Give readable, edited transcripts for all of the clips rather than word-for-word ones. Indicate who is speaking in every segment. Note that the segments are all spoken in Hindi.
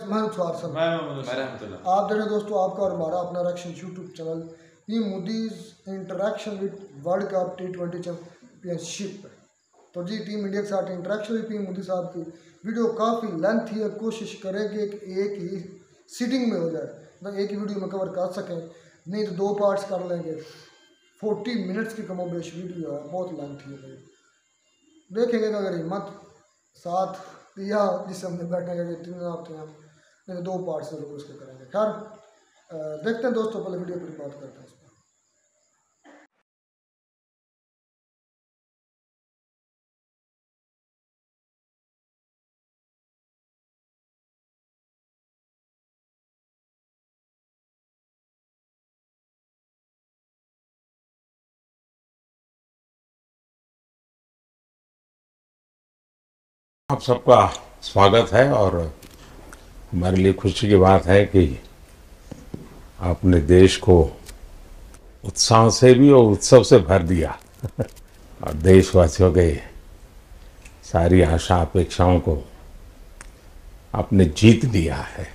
Speaker 1: मैं आप देख रहे दोस्तों आपका और हमारा अपना reaction YouTube channel P Modi's interaction with world cup T20 championship. तो जी टीम इंडिया के साथ इंटरेक्शन हुई पी मोदी साहब की। वीडियो काफ़ी लेंथी है, कोशिश करेंगे कि एक ही सीटिंग में हो जाए, मतलब एक ही वीडियो में कवर कर सकें, नहीं तो 2 पार्ट्स कर लेंगे। 40 मिनट्स की कमोबेश वीडियो है, बहुत लेंथी है भाई। देखेंगे अगर हिम्मत साथ दिया जिससे हमने बैठने के 3 हफ्ते हैं, नहीं 2 पार्ट जरूर उसके करेंगे। खैर देखते हैं दोस्तों, पहले वीडियो पर बात करते हैं इस पर।
Speaker 2: आप सबका स्वागत है और हमारे लिए खुशी की बात है कि आपने देश को उत्साह से भी और उत्सव से भर दिया और देशवासियों के सारी आशा अपेक्षाओं को आपने जीत लिया है।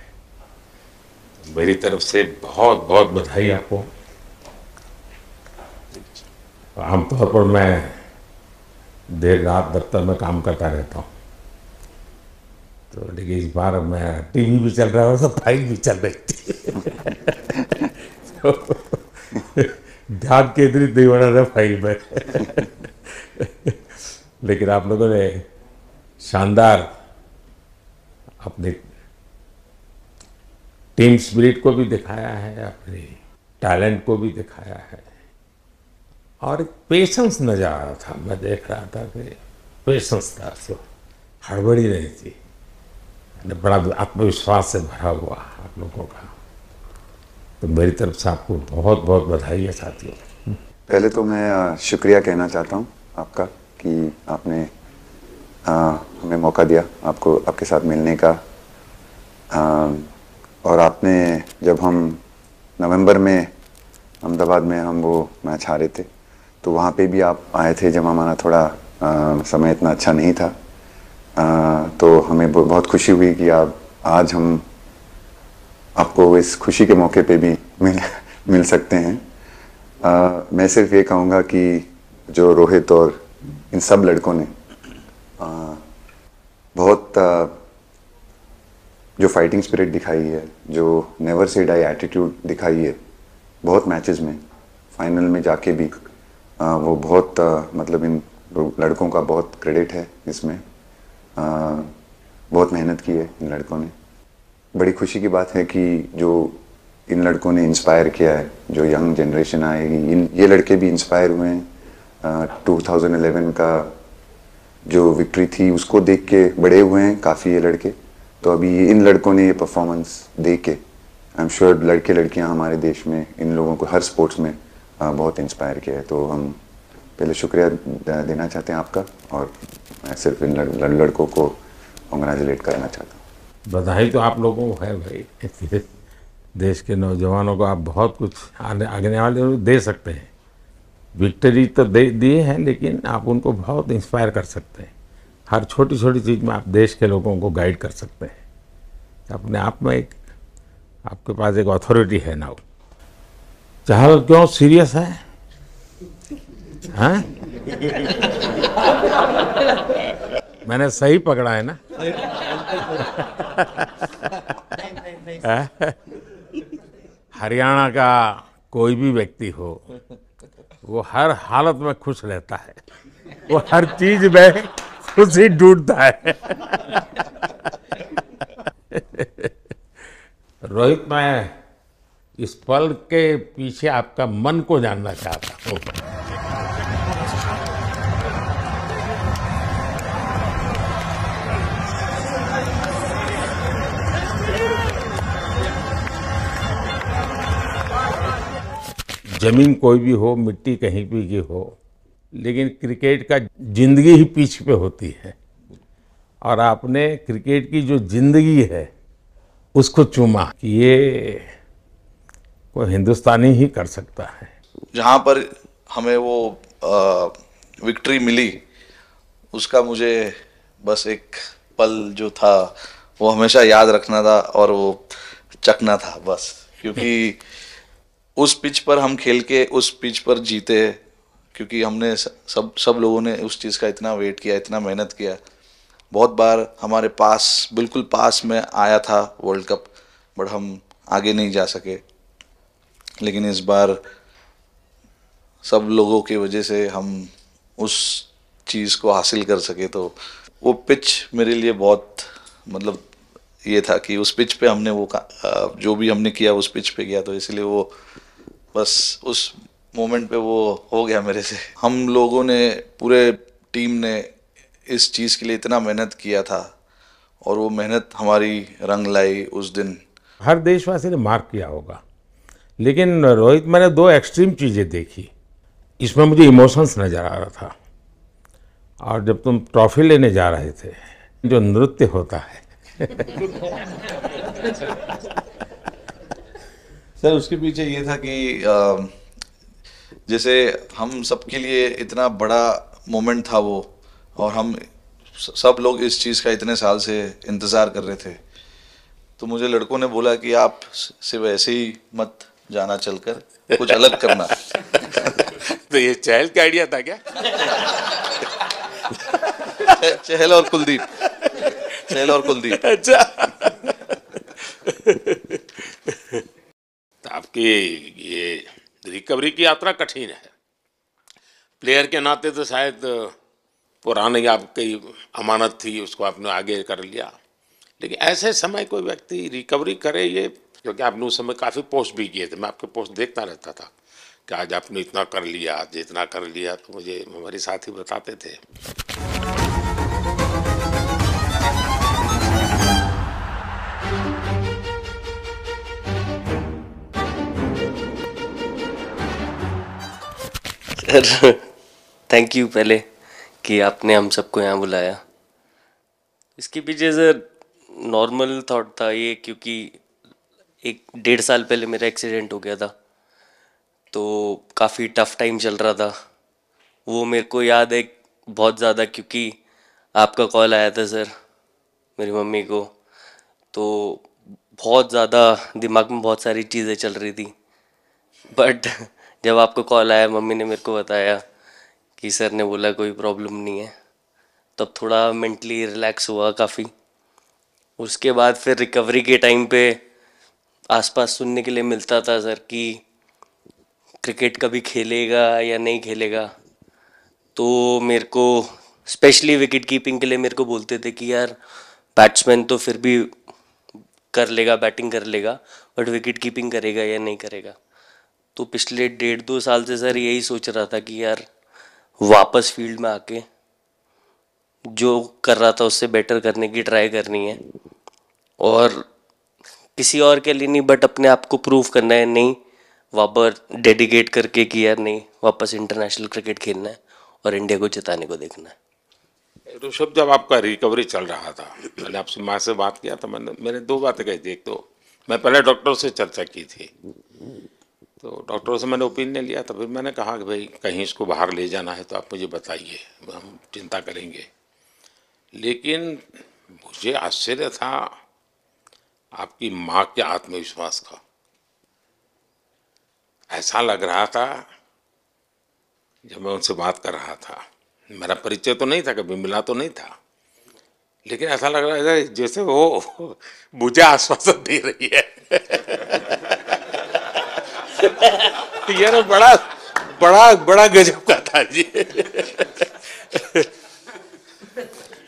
Speaker 2: मेरी तरफ से बहुत बहुत बधाई आपको। आमतौर पर मैं देर रात दफ्तर में काम करता रहता हूँ, तो लेकिन इस बार मैं टीवी भी चल रहा है और फाइल भी चल रही थी तो ध्यान केंद्रित नहीं हो रहा था फाइल में लेकिन आप लोगों ने शानदार अपने टीम स्पिरिट को भी दिखाया है, अपने टैलेंट को भी दिखाया है और एक पेशेंस नजर आ रहा था। मैं देख रहा था कि पेशेंस था, तो हड़बड़ी नहीं थी, बड़ा आत्मविश्वास से भरा हुआ आप लोगों का। तो मेरी तरफ से आपको बहुत बहुत बधाई है साथियों।
Speaker 3: पहले तो मैं शुक्रिया कहना चाहता हूँ आपका कि आपने हमें मौका दिया आपको आपके साथ मिलने का। और आपने जब हम नवंबर में अहमदाबाद में हम वो मैच हारे थे, तो वहाँ पे भी आप आए थे जब हमारा थोड़ा समय इतना अच्छा नहीं था। तो हमें बहुत खुशी हुई कि आप आज हम आपको इस खुशी के मौके पे भी मिल सकते हैं। मैं सिर्फ ये कहूँगा कि जो रोहित और इन सब लड़कों ने बहुत जो फाइटिंग स्पिरिट दिखाई है, जो नेवर से डाई एटीट्यूड दिखाई है, बहुत मैचेस में फाइनल में जाके भी वो बहुत मतलब इन लड़कों का बहुत क्रेडिट है इसमें। बहुत मेहनत की है इन लड़कों ने। बड़ी खुशी की बात है कि जो इन लड़कों ने इंस्पायर किया है, जो यंग जनरेशन आएगी, ये लड़के भी इंस्पायर हुए हैं। 2011 का जो विक्ट्री थी उसको देख के बड़े हुए हैं काफ़ी ये लड़के। तो अभी इन लड़कों ने ये परफॉर्मेंस दे के आई एम श्योर लड़के लड़कियां हमारे देश में इन लोगों को हर स्पोर्ट्स में बहुत इंस्पायर किया है। तो हम पहले शुक्रिया देना चाहते हैं आपका, और मैं सिर्फ इन लड़कों को कॉन्ग्रेचुलेट करना चाहता हूँ।
Speaker 2: बधाई तो आप लोगों को है भाई। देश के नौजवानों को आप बहुत कुछ आगे वाले दे सकते हैं। विक्ट्री तो दे दिए हैं, लेकिन आप उनको बहुत इंस्पायर कर सकते हैं। हर छोटी छोटी चीज़ में आप देश के लोगों को गाइड कर सकते हैं। अपने आप में एक आपके पास एक अथॉरिटी है ना। चाहे क्यों सीरियस है, हाँ? मैंने सही पकड़ा है ना? हरियाणा का कोई भी व्यक्ति हो, वो हर हालत में खुश रहता है, वो हर चीज में खुशी ढूंढता है। रोहित, मैं इस पल के पीछे आपका मन को जानना चाहता हूँ। जमीन कोई भी हो, मिट्टी कहीं भी की हो, लेकिन क्रिकेट का जिंदगी ही पिच पे होती है, और आपने क्रिकेट की जो जिंदगी है उसको चुमा कि ये कोई हिंदुस्तानी ही कर सकता है।
Speaker 4: जहाँ पर हमें वो विक्ट्री मिली, उसका मुझे बस एक पल जो था वो हमेशा याद रखना था और वो चखना था बस, क्योंकि उस पिच पर हम खेल के उस पिच पर जीते, क्योंकि हमने सब लोगों ने उस चीज़ का इतना वेट किया, इतना मेहनत किया। बहुत बार हमारे पास, बिल्कुल पास में आया था वर्ल्ड कप, बट हम आगे नहीं जा सके। लेकिन इस बार सब लोगों की वजह से हम उस चीज़ को हासिल कर सके। तो वो पिच मेरे लिए बहुत, मतलब ये था कि उस पिच पे हमने वो जो भी हमने किया उस पिच पे किया, तो इसलिए वो बस उस मोमेंट पे वो हो गया मेरे से। हम लोगों ने, पूरे टीम ने इस चीज़ के लिए इतना मेहनत किया था और वो मेहनत हमारी रंग लाई उस दिन।
Speaker 2: हर देशवासी ने मार्क किया होगा, लेकिन रोहित, मैंने दो एक्सट्रीम चीज़ें देखी। इसमें मुझे इमोशंस नज़र आ रहा था, और जब तुम ट्रॉफी लेने जा रहे थे, जो नृत्य होता है
Speaker 4: सर उसके पीछे ये था कि जैसे हम सबके लिए इतना बड़ा मोमेंट था वो, और हम सब लोग इस चीज़ का इतने साल से इंतज़ार कर रहे थे। तो मुझे लड़कों ने बोला कि आप सिर्फ ऐसे ही मत जाना, चलकर कुछ अलग करना।
Speaker 2: तो ये चहल का आइडिया था क्या?
Speaker 4: चहल और कुलदीप, चहल और कुलदीप।
Speaker 2: अच्छा। तो आपकी ये रिकवरी की यात्रा कठिन है। प्लेयर के नाते तो शायद पुरानी आपकी अमानत थी, उसको आपने आगे कर लिया। लेकिन ऐसे समय कोई व्यक्ति रिकवरी करे, ये क्योंकि आपने उस समय काफ़ी पोस्ट भी किए थे, मैं आपके पोस्ट देखता रहता था कि आज आपने इतना कर लिया, आज इतना कर लिया, तो मुझे हमारे साथी बताते थे।
Speaker 5: सर थैंक यू पहले कि आपने हम सबको यहाँ बुलाया। इसके पीछे सर नॉर्मल थॉट था ये, क्योंकि 1-1.5 साल पहले मेरा एक्सीडेंट हो गया था, तो काफ़ी टफ टाइम चल रहा था। वो मेरे को याद है बहुत ज़्यादा, क्योंकि आपका कॉल आया था सर मेरी मम्मी को, तो बहुत ज़्यादा दिमाग में बहुत सारी चीज़ें चल रही थी। बट जब आपका कॉल आया, मम्मी ने मेरे को बताया कि सर ने बोला कोई प्रॉब्लम नहीं है, तब थोड़ा मेंटली रिलैक्स हुआ काफ़ी। उसके बाद फिर रिकवरी के टाइम पे आसपास सुनने के लिए मिलता था सर कि क्रिकेट कभी खेलेगा या नहीं खेलेगा। तो मेरे को स्पेशली विकेट कीपिंग के लिए मेरे को बोलते थे कि यार बैट्समैन तो फिर भी कर लेगा, बैटिंग कर लेगा, बट विकेट कीपिंग करेगा या नहीं करेगा। तो पिछले 1.5-2 साल से सर यही सोच रहा था कि यार वापस फील्ड में आके जो कर रहा था उससे बेटर करने की ट्राई करनी है, और किसी और के लिए नहीं बट अपने आप को प्रूव करना है, नहीं वापस डेडिकेट करके कि यार नहीं, वापस इंटरनेशनल क्रिकेट खेलना है और इंडिया को जिताने को देखना है।
Speaker 2: ऋषभ, जब आपका रिकवरी चल रहा था, मैंने आपसे माँ से बात किया था, मैंने दो बातें कही थी। एक तो मैं पहले डॉक्टर से चर्चा की थी, तो डॉक्टरों से मैंने ओपिनियन लिया था। फिर मैंने कहा कि भाई कहीं इसको बाहर ले जाना है तो आप मुझे बताइए, हम चिंता करेंगे। लेकिन मुझे आश्चर्य था आपकी माँ के आत्मविश्वास का। ऐसा लग रहा था, जब मैं उनसे बात कर रहा था, मेरा परिचय तो नहीं था, कभी मिला तो नहीं था, लेकिन ऐसा लग रहा है जैसे वो मुझे आश्वासन दे रही है। यार बड़ा बड़ा बड़ा गजब का था जी।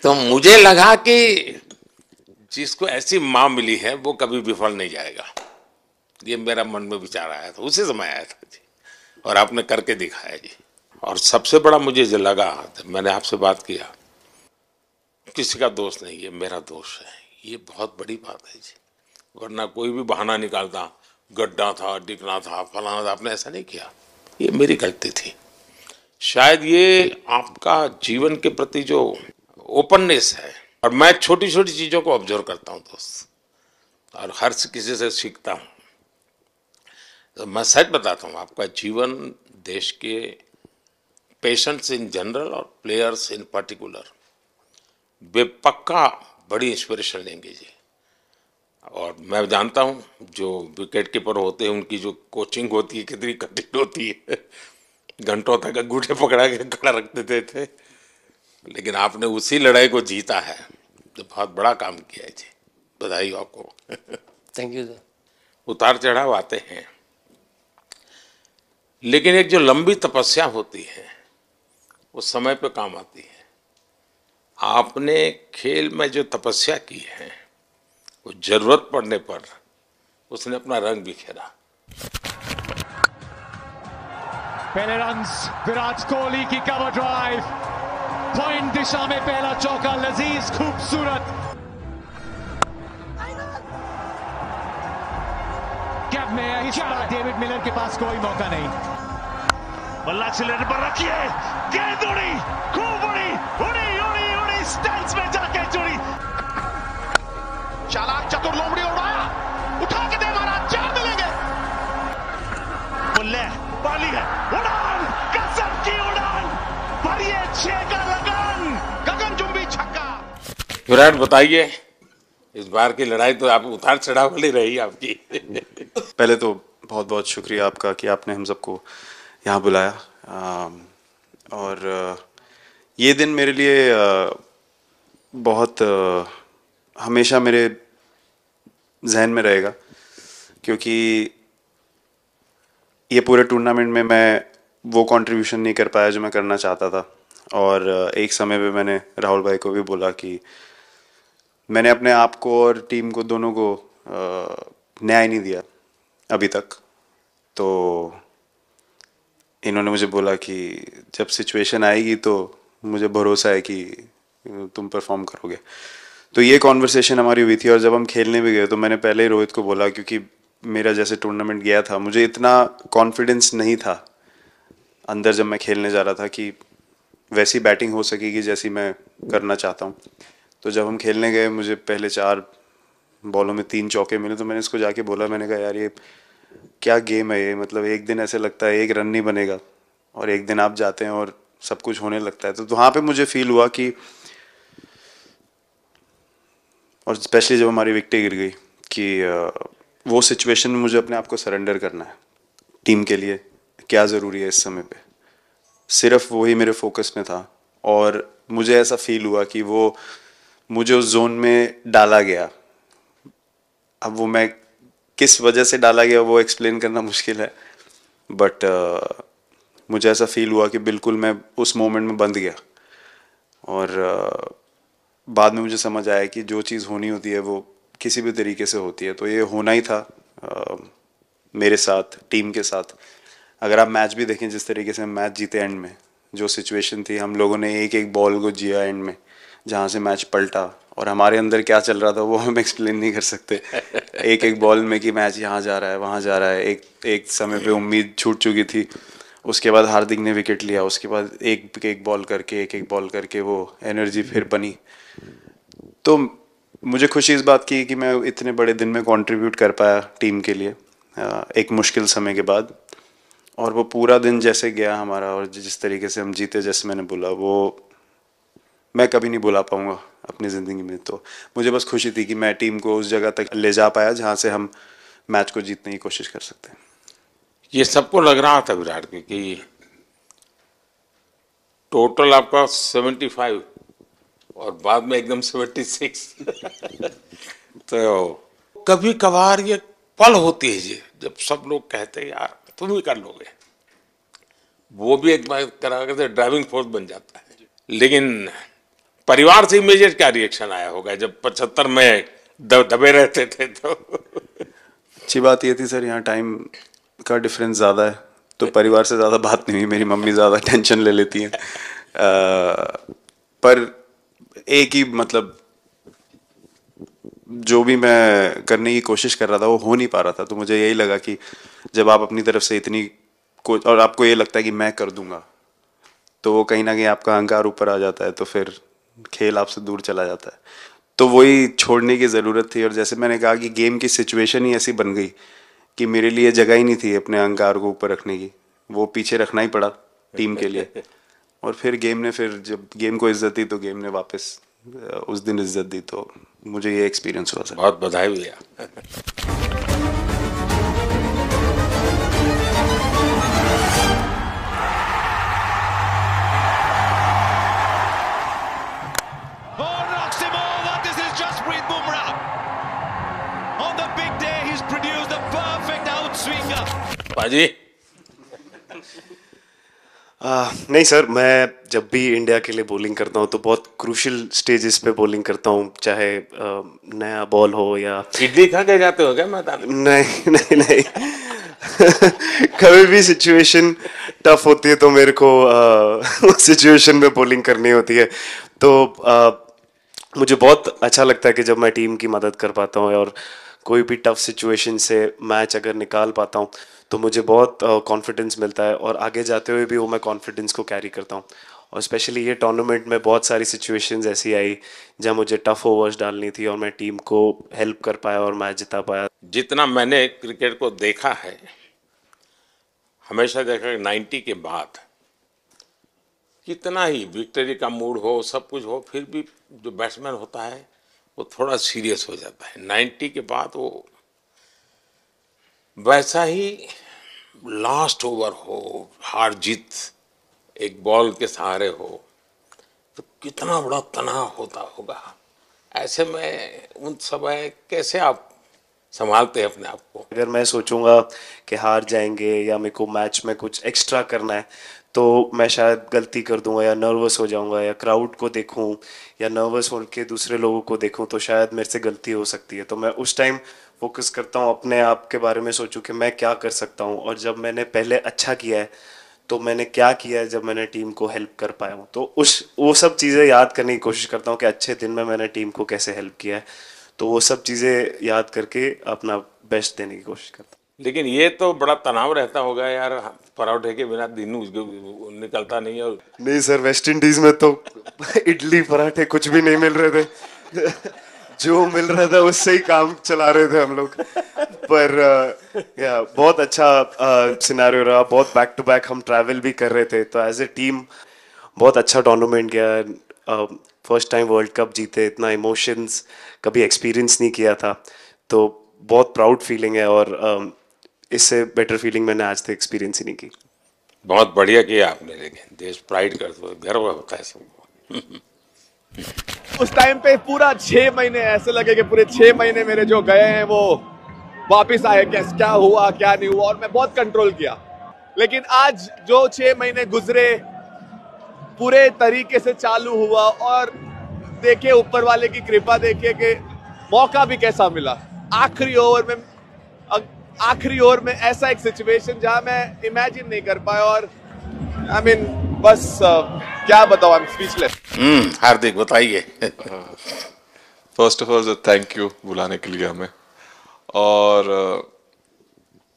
Speaker 2: तो मुझे लगा कि जिसको ऐसी माँ मिली है वो कभी विफल नहीं जाएगा, ये मेरा मन में विचार आया था, उसी समय आया था जी, और आपने करके दिखाया जी। और सबसे बड़ा मुझे जो लगा, मैंने आपसे बात किया, किसी का दोष नहीं, ये मेरा दोष है, ये बहुत बड़ी बात है जी। वरना कोई भी बहाना निकालता, गड्ढा था, डिगना था, फलाना था, आपने ऐसा नहीं किया, ये मेरी गलती थी। शायद ये आपका जीवन के प्रति जो ओपननेस है, और मैं छोटी छोटी चीज़ों को ऑब्जर्व करता हूँ दोस्त, और हर किसी से सीखता हूँ। तो मैं सच बताता हूँ, आपका जीवन देश के पेशेंट्स इन जनरल और प्लेयर्स इन पर्टिकुलर वे पक्का बड़ी इंस्पिरेशन लेंगे जी। और मैं जानता हूँ जो विकेट कीपर होते हैं उनकी जो कोचिंग होती है कितनी कठिन होती है। घंटों तक अंगूठे पकड़ा के खड़ा रख देते थे, लेकिन आपने उसी लड़ाई को जीता है, तो बहुत बड़ा काम किया है जी, बधाई हो आपको।
Speaker 5: Thank you sir.
Speaker 2: उतार चढ़ाव आते हैं, लेकिन एक जो लंबी तपस्या होती है वो समय पे काम आती है। आपने खेल में जो तपस्या की है वो जरूरत पड़ने पर उसने अपना रंग बिखेरा।
Speaker 6: पहले रन्स विराट कोहली की कवर ड्राइव, पॉइंट दिशा में पहला चौका लजीज खूबसूरत। कैप में इस बार डेविड मिलर के पास कोई मौका नहीं। बल्ला सिलेंडर पर रखिए, गेंद उड़ी, खूब उड़ी, उड़ी उड़ी उड़ी, स्टैंड्स में जाके जुड़ी। चालाक चतुर लोमड़ी उड़ाया, उठा के दे मारा, 4 मिलेंगे। बल्ले पाली है, उड़ान, कसम की उड़ान, भरिए 6 का लगान, गगनचुंबी छक्का।
Speaker 2: विराट बताइए, इस बार की लड़ाई तो आप उतार चढ़ाव वाली रही आपकी।
Speaker 7: पहले तो बहुत बहुत शुक्रिया आपका कि आपने हम सबको यहाँ बुलाया, और ये दिन मेरे लिए बहुत हमेशा मेरे जहन में रहेगा, क्योंकि ये पूरे टूर्नामेंट में मैं वो कंट्रीब्यूशन नहीं कर पाया जो मैं करना चाहता था। और एक समय पे मैंने राहुल भाई को भी बोला कि मैंने अपने आप को और टीम को दोनों को न्याय नहीं दिया अभी तक। तो इन्होंने मुझे बोला कि जब सिचुएशन आएगी तो मुझे भरोसा है कि तुम परफॉर्म करोगे। तो ये कॉन्वर्सेशन हमारी हुई थी, और जब हम खेलने भी गए तो मैंने पहले ही रोहित को बोला, क्योंकि मेरा जैसे टूर्नामेंट गया था मुझे इतना कॉन्फिडेंस नहीं था अंदर जब मैं खेलने जा रहा था कि वैसी बैटिंग हो सकेगी जैसी मैं करना चाहता हूँ। तो जब हम खेलने गए मुझे पहले 4 बॉलों में 3 चौके मिले, तो मैंने इसको जाके बोला, मैंने कहा यार ये क्या गेम है ये, मतलब एक दिन ऐसे लगता है 1 रन नहीं बनेगा और एक दिन आप जाते हैं और सब कुछ होने लगता है। तो वहाँ पे मुझे फील हुआ कि, और स्पेशली जब हमारी विकेट गिर गई, कि वो सिचुएशन में मुझे अपने आप को सरेंडर करना है। टीम के लिए क्या ज़रूरी है इस समय पे, सिर्फ वही मेरे फोकस में था। और मुझे ऐसा फील हुआ कि वो मुझे उस जोन में डाला गया। अब वो मैं किस वजह से डाला गया वो एक्सप्लेन करना मुश्किल है, बट मुझे ऐसा फील हुआ कि बिल्कुल मैं उस मोमेंट में बंध गया। और बाद में मुझे समझ आया कि जो चीज़ होनी होती है वो किसी भी तरीके से होती है। तो ये होना ही था मेरे साथ, टीम के साथ। अगर आप मैच भी देखें, जिस तरीके से हम मैच जीते एंड में, जो सिचुएशन थी, हम लोगों ने एक एक बॉल को जिया एंड में, जहाँ से मैच पलटा, और हमारे अंदर क्या चल रहा था वो हम एक्सप्लेन नहीं कर सकते। एक एक बॉल में कि मैच यहाँ जा रहा है वहाँ जा रहा है। एक समय पे उम्मीद छूट चुकी थी, उसके बाद हार्दिक ने विकेट लिया, उसके बाद एक एक बॉल करके वो एनर्जी फिर बनी। तो मुझे खुशी इस बात की कि मैं इतने बड़े दिन में कंट्रीब्यूट कर पाया टीम के लिए एक मुश्किल समय के बाद। और वो पूरा दिन जैसे गया हमारा, और जिस तरीके से हम जीते, जैसे मैंने बोला, वो मैं कभी नहीं भुला पाऊंगा अपनी ज़िंदगी में। तो मुझे बस खुशी थी कि मैं टीम को उस जगह तक ले जा पाया जहाँ से हम मैच को जीतने की कोशिश कर सकते हैं।
Speaker 2: ये सबको लग रहा था विराट की कि टोटल आपका 75 और बाद में एकदम 76। तो कभी कभार ये पल होती है जी जब सब लोग कहते हैं यार तुम ही कर लोगे, वो भी एक बार करा करते ड्राइविंग फोर्स बन जाता है। लेकिन परिवार से इमीडिएट क्या रिएक्शन आया होगा जब 75 में दबे रहते थे? तो
Speaker 7: अच्छी बात ये थी सर, यहाँ टाइम का डिफरेंस ज़्यादा है, तो परिवार से ज़्यादा बात नहीं हुई। मेरी मम्मी ज़्यादा टेंशन ले लेती हैं। पर एक ही मतलब जो भी मैं करने की कोशिश कर रहा था वो हो नहीं पा रहा था। तो मुझे यही लगा कि जब आप अपनी तरफ से इतनी और आपको ये लगता है कि मैं कर दूंगा, तो वो कहीं ना कहीं आपका अहंकार ऊपर आ जाता है, तो फिर खेल आपसे दूर चला जाता है। तो वही छोड़ने की ज़रूरत थी। और जैसे मैंने कहा कि गेम की सिचुएशन ही ऐसी बन गई कि मेरे लिए जगह ही नहीं थी अपने अहंकार को ऊपर रखने की, वो पीछे रखना ही पड़ा टीम के लिए। और फिर गेम ने, फिर जब गेम को इज्जत दी तो गेम ने वापस उस दिन इज्जत दी, तो मुझे ये एक्सपीरियंस हुआ सर।
Speaker 2: बहुत बधाई भैया।
Speaker 6: Oh, knocks him over. This is Jasprit Bumrah. On the big day, he's produced the perfect outswinger.
Speaker 2: पाजी
Speaker 7: नहीं सर, मैं जब भी इंडिया के लिए बॉलिंग करता हूँ तो बहुत क्रूशियल स्टेजेस पे बॉलिंग करता हूँ, चाहे नया बॉल हो या
Speaker 2: इडली खा के जाते हो क्या मैदान में?
Speaker 7: नहीं नहीं नहीं कभी भी सिचुएशन टफ होती है तो मेरे को उस सिचुएशन में बॉलिंग करनी होती है, तो मुझे बहुत अच्छा लगता है कि जब मैं टीम की मदद कर पाता हूँ और कोई भी टफ सिचुएशन से मैच अगर निकाल पाता हूँ तो मुझे बहुत कॉन्फिडेंस मिलता है, और आगे जाते हुए भी वो मैं कॉन्फिडेंस को कैरी करता हूँ। और स्पेशली ये टूर्नामेंट में बहुत सारी सिचुएशंस ऐसी आई जहाँ मुझे टफ ओवर्स डालनी थी और मैं टीम को हेल्प कर पाया और मैच जिता पाया।
Speaker 2: जितना मैंने क्रिकेट को देखा है, हमेशा देखा कि 90 के बाद कितना ही विक्ट्री का मूड हो, सब कुछ हो, फिर भी जो बैट्समैन होता है वो थोड़ा सीरियस हो जाता है। 90 के बाद वो वैसा ही लास्ट ओवर हो, हार जीत एक बॉल के सहारे हो, तो कितना बड़ा तनाव होता होगा। ऐसे में उन समय कैसे आप संभालते हैं अपने आप को?
Speaker 7: अगर मैं सोचूंगा कि हार जाएंगे या मेरे को मैच में कुछ एक्स्ट्रा करना है तो मैं शायद गलती कर दूंगा या नर्वस हो जाऊंगा, या क्राउड को देखूं या नर्वस होकर दूसरे लोगों को देखूं तो शायद मेरे से गलती हो सकती है। तो मैं उस टाइम फोकस करता हूं, अपने आप के बारे में सोचूं कि मैं क्या कर सकता हूं, और जब मैंने पहले अच्छा किया है तो मैंने क्या किया है जब मैंने टीम को हेल्प कर पाया हूँ, तो वो सब चीज़ें याद करने की कोशिश करता हूँ कि अच्छे दिन में मैंने टीम को कैसे हेल्प किया है, तो वो सब चीज़ें याद करके अपना बेस्ट देने की कोशिश करता हूँ।
Speaker 2: लेकिन ये तो बड़ा तनाव रहता होगा यार, पराठे के बिना दिन निकलता नहीं। और
Speaker 7: नहीं सर, वेस्ट इंडीज में तो इडली पराठे कुछ भी नहीं मिल रहे थे जो मिल रहा था उससे ही काम चला रहे थे हम लोग। पर या बहुत अच्छा सिनेरियो रहा, बहुत बैक टू बैक हम ट्रैवल भी कर रहे थे, तो एज ए टीम बहुत अच्छा टूर्नामेंट गया। फर्स्ट टाइम वर्ल्ड कप जीते, इतना इमोशंस कभी एक्सपीरियंस नहीं किया था, तो बहुत प्राउड फीलिंग है, और इससे बेटर फीलिंग मैंने आज तक एक्सपीरियंस ही नहीं की।
Speaker 2: बहुत बढ़िया किया आपने, लेकिन देश प्राइड करते हो, गर्व होता है सबको।
Speaker 8: उस टाइम पे पूरा 6 महीने ऐसे लगे कि पूरे 6 महीने मेरे जो गए हैं वो वापस आए, क्या हुआ क्या नहीं हुआ, और मैं बहुत कंट्रोल किया। लेकिन आज जो 6 महीने गुजरे पूरे तरीके से चालू हुआ, और देखे ऊपर वाले की कृपा, देखे कि मौका भी कैसा मिला। आखिरी ओवर में ऐसा एक सिचुएशन जहां मैं इमेजिन नहीं कर पाया, और आई मीन बस क्या बताऊं, आई एम स्पीचलेस।
Speaker 2: हार्दिक बताइए।
Speaker 9: First of all thank you बुलाने के लिए हमें, और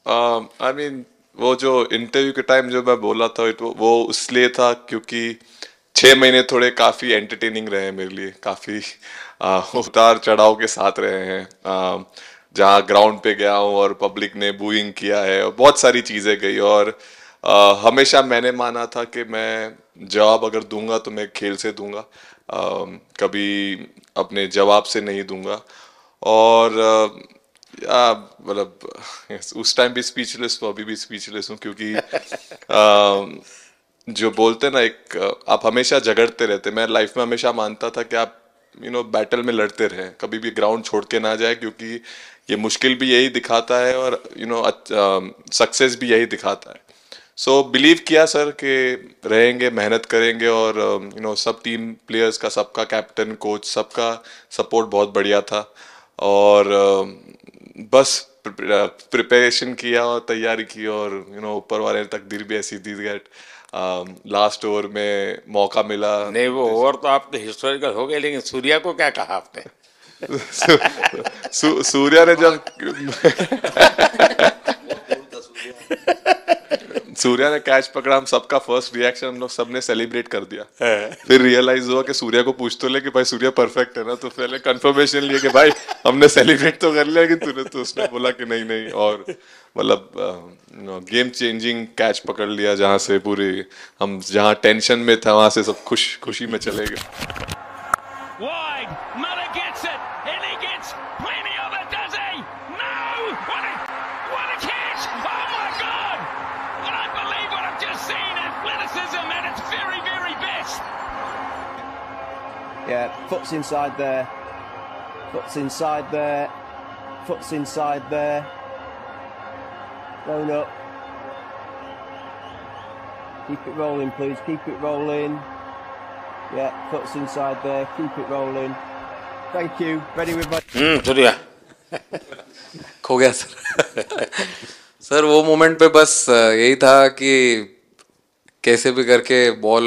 Speaker 9: आई मीन वो जो इंटरव्यू के टाइम जो मैं बोला था वो इसलिए था क्योंकि 6 महीने थोड़े काफ़ी एंटरटेनिंग रहे हैं मेरे लिए, काफ़ी उतार चढ़ाव के साथ रहे हैं। जहाँ ग्राउंड पे गया हूँ और पब्लिक ने बूइंग किया है और बहुत सारी चीज़ें गई, और हमेशा मैंने माना था कि मैं जवाब अगर दूंगा तो मैं खेल से दूंगा, कभी अपने जवाब से नहीं दूंगा। और मतलब उस टाइम भी स्पीचलेस हूँ, अभी भी स्पीचलेस हूँ, क्योंकि जो बोलते ना, एक आप हमेशा झगड़ते रहते। मैं लाइफ में हमेशा मानता था कि आप बैटल में लड़ते रहें, कभी भी ग्राउंड छोड़ के ना जाए, क्योंकि ये मुश्किल भी यही दिखाता है और सक्सेस भी यही दिखाता है। सो बिलीव किया सर कि रहेंगे, मेहनत करेंगे, और सब टीम प्लेयर्स का, सबका कैप्टन कोच सबका सपोर्ट बहुत बढ़िया था, और बस प्रिपरेशन किया और तैयारी की, और ऊपर वाले तकदीर भी ऐसी दी गई। लास्ट ओवर में मौका मिला।
Speaker 2: नहीं, वो ओवर तो आपके हिस्टोरिकल हो गए, लेकिन सूर्या को क्या कहा आपने?
Speaker 9: सूर्या ने जब सूर्या ने कैच पकड़ा, हम सबका फर्स्ट रिएक्शन, हम लोग सबने सेलिब्रेट कर दिया। फिर रियलाइज हुआ कि सूर्या को पूछ तो ले कि भाई सूर्या परफेक्ट है ना, तो पहले कंफर्मेशन लिए कि भाई हमने सेलिब्रेट तो कर लिया, कि तूने, तो उसने बोला कि नहीं नहीं, और मतलब गेम चेंजिंग कैच पकड़ लिया, जहाँ से पूरी हम जहाँ टेंशन में था वहां से सब खुशी में चले गए।
Speaker 10: Yeah, foot's inside there. Foot's inside there. Foot's inside there. Going up. Keep it rolling, please. Keep it rolling. Yeah, foot's inside there. Keep it rolling. Thank you. Ready with my...
Speaker 2: Surya
Speaker 11: खो गया सर। सर वो मोमेंट पे बस यही था कि कैसे भी करके बॉल,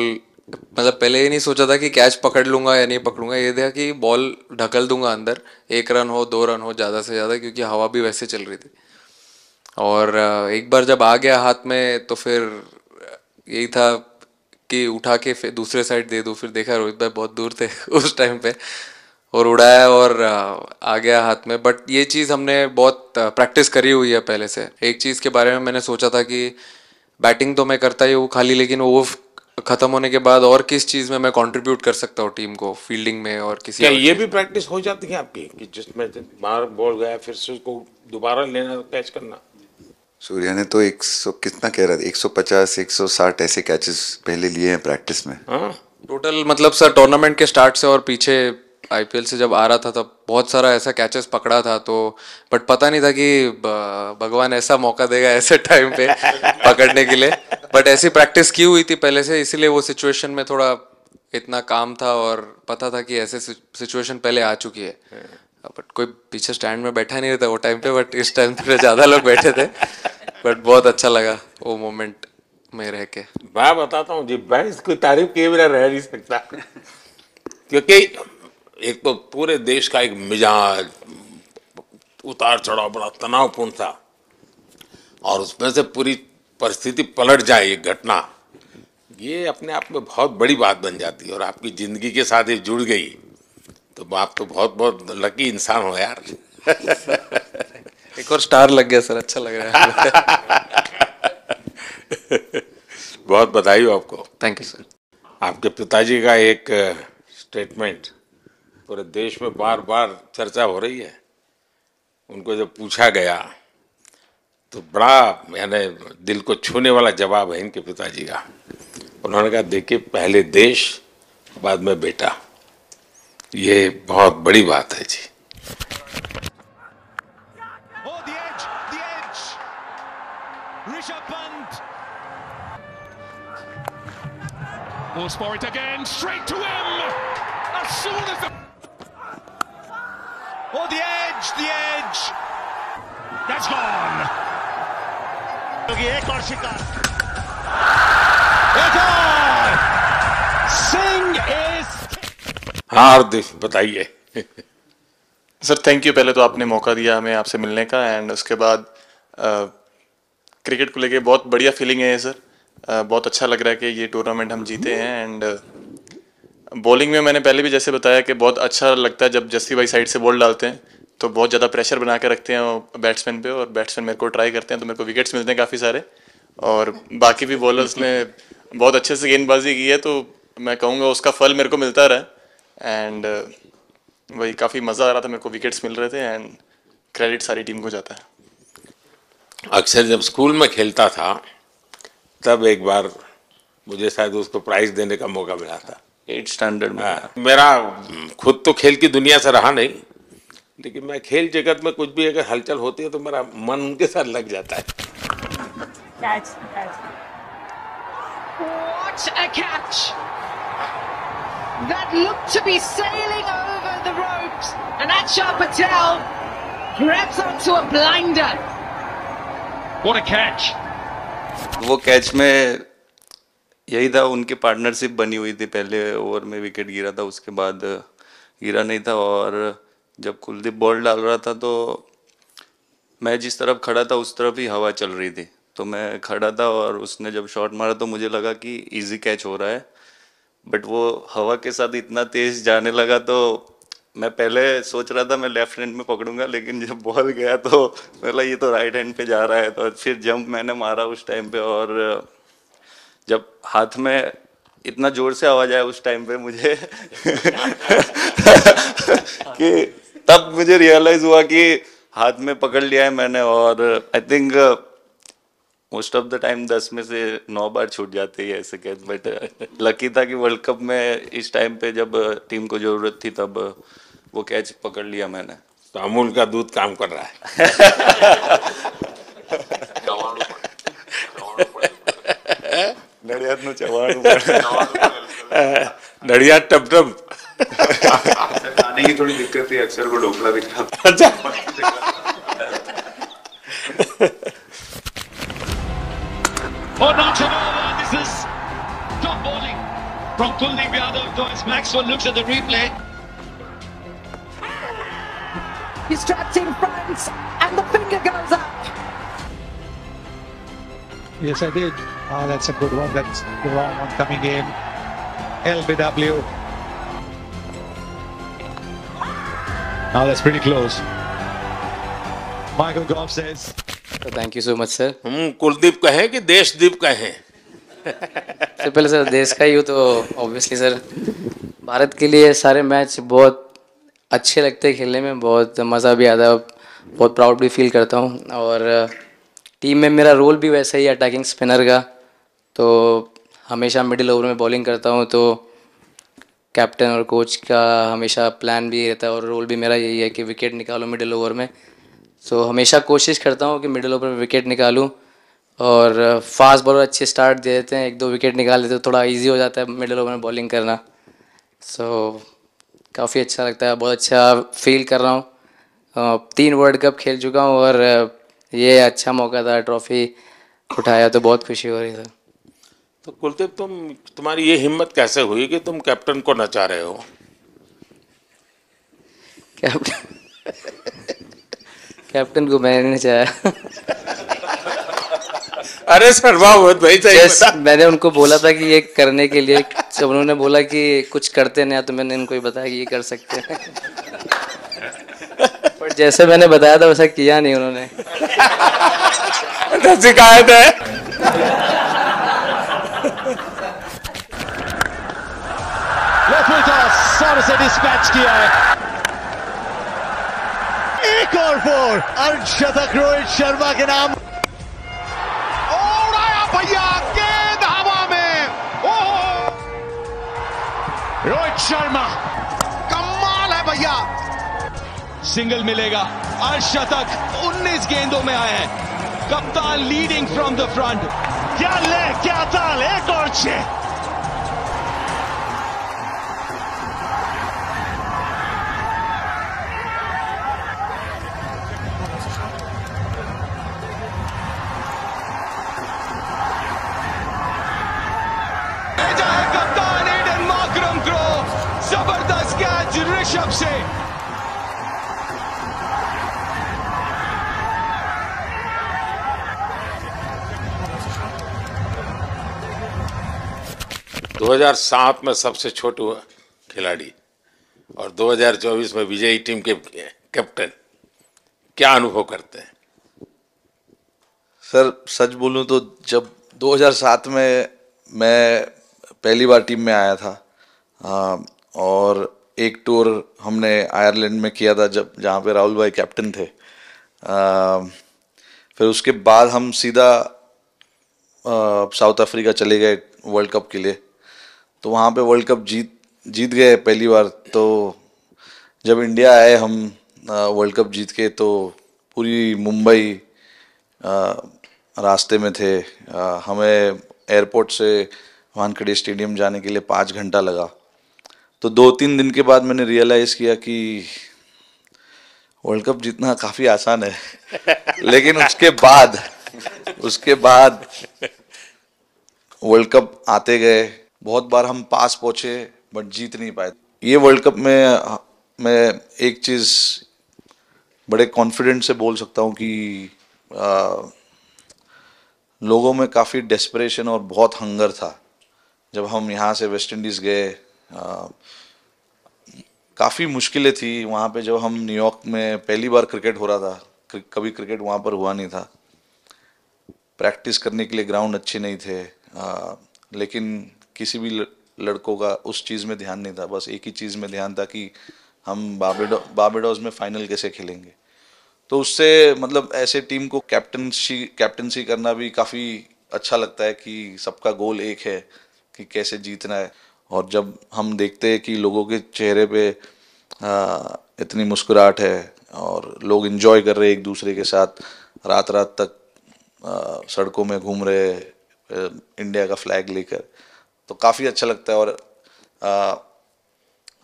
Speaker 11: मतलब पहले ये नहीं सोचा था कि कैच पकड़ लूंगा या नहीं पकड़ूंगा, ये था कि बॉल ढकल दूंगा अंदर, 1 रन हो 2 रन हो ज़्यादा से ज़्यादा, क्योंकि हवा भी वैसे चल रही थी। और एक बार जब आ गया हाथ में तो फिर यही था कि उठा के फिर दूसरे साइड दे दूँ। फिर देखा रोहित भाई बहुत दूर थे उस टाइम पे, और उड़ाया और आ गया हाथ में। बट ये चीज़ हमने बहुत प्रैक्टिस करी हुई है पहले से। एक चीज़ के बारे में मैंने सोचा था कि बैटिंग तो मैं करता ही हूँ खाली, लेकिन वो ख़त्म होने के बाद और किस चीज़ में मैं कंट्रीब्यूट कर सकता हूँ टीम को, फील्डिंग में और किसी।
Speaker 2: क्या ये भी प्रैक्टिस हो जाती है आपकी कि जिसमें बाहर बॉल गया फिर से उसको दोबारा लेना, कैच करना?
Speaker 3: सूर्या ने तो 100 कितना कह रहा था, 150 160 ऐसे कैचेस पहले लिए हैं प्रैक्टिस में।
Speaker 11: टोटल मतलब सर टूर्नामेंट के स्टार्ट से और पीछे आईपीएल से जब आ रहा था तब बहुत सारा ऐसा कैचेस पकड़ा था, तो बट पता नहीं था कि भगवान ऐसा मौका देगा ऐसे टाइम पे पकड़ने के लिए। बट ऐसी प्रैक्टिस की हुई थी पहले से, इसीलिए वो सिचुएशन में थोड़ा इतना काम था और पता था कि ऐसे सिचुएशन पहले आ चुकी है। बट कोई पीछे स्टैंड में बैठा नहीं रहता वो टाइम पे, बट इस टाइम पे ज़्यादा लोग बैठे थे। बट बहुत अच्छा लगा वो मोमेंट में रह के।
Speaker 2: मैं बताता हूँ जी, मैं इसकी तारीफ किए बिना रह नहीं सकता, क्योंकि एक तो पूरे देश का एक मिजाज उतार चढ़ाव बड़ा तनावपूर्ण था, और उसमें से पूरी परिस्थिति पलट जाए ये घटना, ये अपने आप में बहुत बड़ी बात बन जाती है और आपकी जिंदगी के साथ ये जुड़ गई, तो आप तो बहुत बहुत लकी इंसान हो यार।
Speaker 11: एक और स्टार लग गया सर, अच्छा लग रहा है।
Speaker 2: बहुत बधाई हो आपको।
Speaker 11: Thank you sir.
Speaker 2: आपके पिताजी का एक स्टेटमेंट पूरे देश में बार बार चर्चा हो रही है। उनको जब पूछा गया तो बड़ा यानी दिल को छूने वाला जवाब है इनके पिताजी का। उन्होंने कहा देखिए, पहले देश बाद में बेटा, ये बहुत बड़ी बात है जी।
Speaker 6: Goes for it again, straight to him. As soon as the... Oh, the edge. That's gone. एक और शिकार. It's on. Singh is...
Speaker 2: हाँ हार्दिक बताइए।
Speaker 12: सर थैंक यू, पहले तो आपने मौका दिया हमें आपसे मिलने का, एंड उसके बाद क्रिकेट को लेके बहुत बढ़िया फीलिंग है सर। बहुत अच्छा लग रहा है कि ये टूर्नामेंट हम जीते हैं। एंड बॉलिंग में मैंने पहले भी जैसे बताया कि बहुत अच्छा लगता है जब जस्सी भाई साइड से बॉल डालते हैं, तो बहुत ज़्यादा प्रेशर बना के रखते हैं बैट्समैन पे, और बैट्समैन मेरे को ट्राई करते हैं तो मेरे को विकेट्स मिलते हैं काफ़ी सारे। और बाकी भी बॉलर्स ने बहुत अच्छे से गेंदबाजी की है, तो मैं कहूँगा उसका फल मेरे को मिलता रहा। एंड वही काफ़ी मज़ा आ रहा था, मेरे को विकेट्स मिल रहे थे, एंड क्रेडिट सारी टीम को जाता है।
Speaker 2: अक्सर जब स्कूल में खेलता था तब एक बार मुझे शायद उसको प्राइज देने का मौका मिला था
Speaker 12: 8th स्टैंडर्ड में।
Speaker 2: मेरा खुद तो खेल की दुनिया से रहा नहीं, लेकिन मैं खेल जगत में कुछ भी अगर हलचल होती है तो मेरा मन उनके साथ लग जाता है।
Speaker 13: What a catch! That looked to be sailing over the ropes, and Akshar Patel grabs onto a blinder.
Speaker 6: What a catch!
Speaker 7: वो कैच में यही था, उनकी पार्टनरशिप बनी हुई थी। पहले ओवर में विकेट गिरा था, उसके बाद गिरा नहीं था, और जब कुलदीप बॉल डाल रहा था तो मैं जिस तरफ खड़ा था उस तरफ ही हवा चल रही थी, तो मैं खड़ा था और उसने जब शॉट मारा तो मुझे लगा कि इजी कैच हो रहा है, बट वो हवा के साथ इतना तेज जाने लगा तो मैं पहले सोच रहा था मैं लेफ्ट हैंड में पकड़ूंगा, लेकिन जब बॉल गया तो मतलब ये तो राइट हैंड पे जा रहा है, तो फिर जंप मैंने मारा उस टाइम पे, और जब हाथ में इतना जोर से आवाज आया उस टाइम पे मुझे कि तब मुझे रियलाइज हुआ कि हाथ में पकड़ लिया है मैंने। और I think
Speaker 5: most of the time 10 में से 9 बार छूट जाते ही ऐसे कैच, बट लकी था कि वर्ल्ड कप में इस टाइम पे जब टीम को ज़रूरत थी तब वो कैच पकड़ लिया मैंने।
Speaker 2: तो अमूल का दूध काम कर रहा है।
Speaker 5: नड़ियादનું ચવાણું પડે।
Speaker 2: नड़िया टप टप।
Speaker 3: खाने की थोड़ी दिक्कत थी, अक्सर को ढोकला दिख रहा था।
Speaker 2: अच्छा।
Speaker 6: Oh, not at all. This is top bowling from Kuldeep Yadav. Thomas Maxwell looks at the replay.
Speaker 13: He's trapped in front, and the finger goes up.
Speaker 6: Yes, I did. Oh, that's a good one. That's the wrong one coming in. LBW. Oh, that's pretty close. Michael Goff says.
Speaker 5: Thank you so much sir.
Speaker 2: Kuldeep कहें कि देशदीप कहें?
Speaker 5: सबसे पहले सर देश का ही हो तो ऑब्वियसली सर भारत के लिए सारे मैच बहुत अच्छे लगते हैं खेलने में, बहुत मज़ा भी आता है, बहुत प्राउड भी फील करता हूँ। और टीम में मेरा रोल भी वैसा ही है अटैकिंग स्पिनर का, तो हमेशा मिडिल ओवर में बॉलिंग करता हूँ, तो कैप्टन और कोच का हमेशा प्लान भी रहता है और रोल भी मेरा यही है कि विकेट निकालो मिडिल ओवर में। सो हमेशा कोशिश करता हूँ कि मिडिल ओवर में विकेट निकालूँ, और फास्ट बॉलर अच्छे स्टार्ट दे देते हैं, 1-2 विकेट निकाल देते तो थोड़ा इजी हो जाता है मिडिल ओवर में बॉलिंग करना। सो काफ़ी अच्छा लगता है, बहुत अच्छा फील कर रहा हूँ। 3 वर्ल्ड कप खेल चुका हूँ और ये अच्छा मौका था, ट्रॉफी उठाया तो बहुत खुशी हो रही है।
Speaker 2: तो कुलदीप तुम्हारी ये हिम्मत कैसे हुई कि तुम कैप्टन को नचा रहे हो?
Speaker 5: कैप्टन को मैंने नहीं नचाया।
Speaker 2: अरे शर्मा भाई सही।
Speaker 5: मैंने उनको बोला था कि ये करने के लिए, जब उन्होंने बोला कि कुछ करते नहीं तो मैंने इनको ही बताया कि ये कर सकते हैं। पर जैसे मैंने बताया था वैसा किया नहीं उन्होंने।
Speaker 2: शिकायत है।
Speaker 6: सारे से डिस्पैच किया है। एक और 4 अर्धशतक रोहित शर्मा के नाम। उड़ाया भैया, गेंद हवा में। ओह, रोहित शर्मा कमाल है भैया। सिंगल मिलेगा, अर्धशतक 19 गेंदों में आए हैं। कप्तान लीडिंग फ्रॉम द फ्रंट। क्या ले क्या ताल, एक और 6। कप्तान एडन मार्करम को जबरदस्त कैच ऋषभ से।
Speaker 2: दो 2007 में सबसे छोटे खिलाड़ी और 2024 में विजयी टीम के कैप्टन, क्या अनुभव करते हैं?
Speaker 4: सर सच बोलूं तो जब 2007 में मैं पहली बार टीम में आया था और एक टूर हमने आयरलैंड में किया था जब जहाँ पे राहुल भाई कैप्टन थे। फिर उसके बाद हम सीधा साउथ अफ्रीका चले गए वर्ल्ड कप के लिए, तो वहाँ पे वर्ल्ड कप जीत गए पहली बार। तो जब इंडिया आए हम वर्ल्ड कप जीत के, तो पूरी मुंबई रास्ते में थे। हमें एयरपोर्ट से वानखेड़े स्टेडियम जाने के लिए 5 घंटा लगा। तो 2-3 दिन के बाद मैंने रियलाइज़ किया कि वर्ल्ड कप जीतना काफ़ी आसान है। लेकिन उसके बाद वर्ल्ड कप आते गए, बहुत बार हम पास पहुँचे बट जीत नहीं पाए। ये वर्ल्ड कप में मैं एक चीज़ बड़े कॉन्फिडेंट से बोल सकता हूँ कि लोगों में काफ़ी डेस्परेशन और बहुत हंगर था। जब हम यहाँ से वेस्ट इंडीज़ गए, काफ़ी मुश्किलें थी वहाँ पे। जब हम न्यूयॉर्क में पहली बार क्रिकेट हो रहा था, कभी क्रिकेट वहाँ पर हुआ नहीं था, प्रैक्टिस करने के लिए ग्राउंड अच्छे नहीं थे, लेकिन किसी भी लड़कों का उस चीज़ में ध्यान नहीं था। बस एक ही चीज़ में ध्यान था कि हम बारबाडोस में फाइनल कैसे खेलेंगे। तो उससे मतलब ऐसे टीम को कैप्टनसी करना भी काफ़ी अच्छा लगता है कि सबका गोल एक है कि कैसे जीतना है। और जब हम देखते हैं कि लोगों के चेहरे पे इतनी मुस्कुराहट है और लोग एंजॉय कर रहे हैं एक दूसरे के साथ, रात रात तक सड़कों में घूम रहे इंडिया का फ्लैग लेकर, तो काफ़ी अच्छा लगता है। और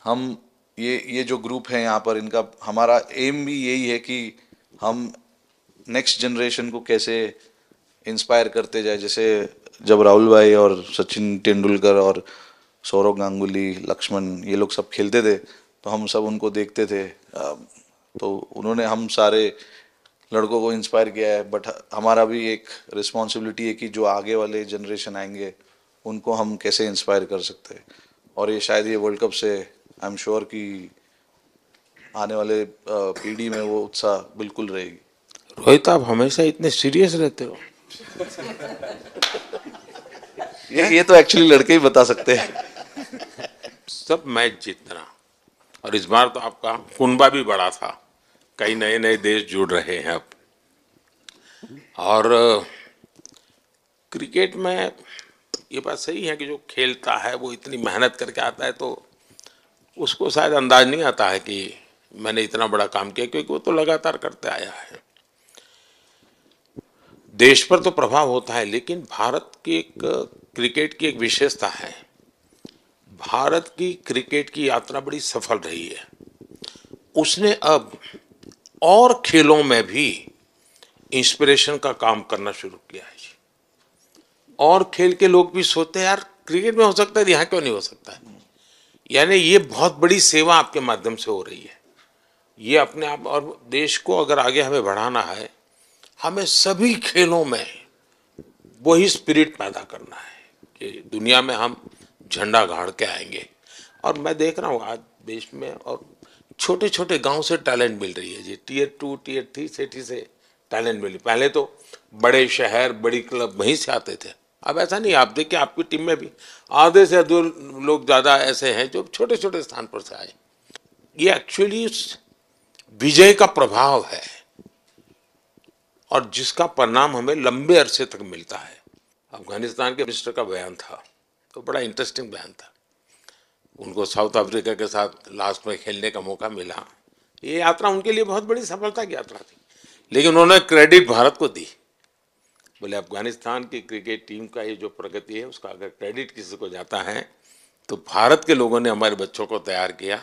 Speaker 4: हम ये जो ग्रुप है यहाँ पर, इनका हमारा एम भी यही है कि हम नेक्स्ट जनरेशन को कैसे इंस्पायर करते जाए। जैसे जब राहुल भाई और सचिन तेंदुलकर और सौरव गांगुली, लक्ष्मण, ये लोग सब खेलते थे तो हम सब उनको देखते थे, तो उन्होंने हम सारे लड़कों को इंस्पायर किया है। बट हमारा भी एक रिस्पॉन्सिबिलिटी है कि जो आगे वाले जनरेशन आएंगे उनको हम कैसे इंस्पायर कर सकते हैं। और ये शायद ये वर्ल्ड कप से आई एम श्योर कि आने वाले पीढ़ी में वो उत्साह बिल्कुल रहेगी।
Speaker 2: रोहित, आप हमेशा इतने सीरियस रहते हो।
Speaker 4: ये तो एक्चुअली लड़के ही बता सकते हैं।
Speaker 2: सब मैच जीतना, और इस बार तो आपका कुनबा भी बड़ा था, कई नए नए देश जुड़ रहे हैं अब। और क्रिकेट में ये बात सही है कि जो खेलता है वो इतनी मेहनत करके आता है, तो उसको शायद अंदाज नहीं आता है कि मैंने इतना बड़ा काम किया, क्योंकि वो तो लगातार करते आया है। देश पर तो प्रभाव होता है, लेकिन भारत की एक क्रिकेट की एक विशेषता है, भारत की क्रिकेट की यात्रा बड़ी सफल रही है। उसने अब और खेलों में भी इंस्पिरेशन का काम करना शुरू किया है। और खेल के लोग भी सोचते हैं यार क्रिकेट में हो सकता है, यहाँ क्यों नहीं हो सकता है। यानी ये बहुत बड़ी सेवा आपके माध्यम से हो रही है। ये अपने आप, और देश को अगर आगे हमें बढ़ाना है, हमें सभी खेलों में वही स्पिरिट पैदा करना है कि दुनिया में हम झंडा गाड़ के आएंगे। और मैं देख रहा हूँ आज देश में और छोटे छोटे गांव से टैलेंट मिल रही है जी, टियर 2 टियर 3 सिटी से टैलेंट मिली। पहले तो बड़े शहर बड़ी क्लब वहीं से आते थे, अब ऐसा नहीं। आप देखिए आपकी टीम में भी आधे से अधिक लोग ज़्यादा ऐसे हैं जो छोटे छोटे स्थान पर से आए। ये एक्चुअली विजय का प्रभाव है और जिसका परिणाम हमें लंबे अरसे तक मिलता है। अफगानिस्तान के मिनिस्टर का बयान था तो बड़ा इंटरेस्टिंग बयान था। उनको साउथ अफ्रीका के साथ लास्ट में खेलने का मौका मिला। ये यात्रा उनके लिए बहुत बड़ी सफलता की यात्रा थी, लेकिन उन्होंने क्रेडिट भारत को दी। बोले अफगानिस्तान की क्रिकेट टीम का ये जो प्रगति है उसका अगर क्रेडिट किसी को जाता है तो भारत के लोगों ने हमारे बच्चों को तैयार किया,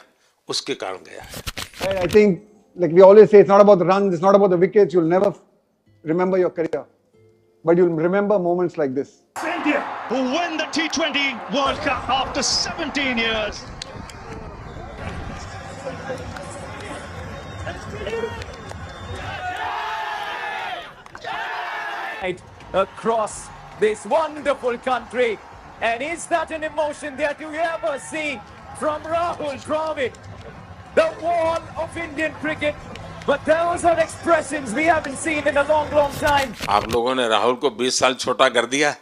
Speaker 2: उसके कारण गया है।
Speaker 14: I think, like we always say, it's not about the runs, it's not about the wickets. You'll never remember your career, but you'll remember moments like this.
Speaker 6: India, who win the T20 World Cup after 17 years.
Speaker 15: Across this wonderful country, and is that an emotion that you ever see from Rahul Dravid, the wall of Indian cricket? But those are expressions we haven't seen in a long, long time.
Speaker 2: आप लोगों ने राहुल को 20 साल छोटा कर दिया।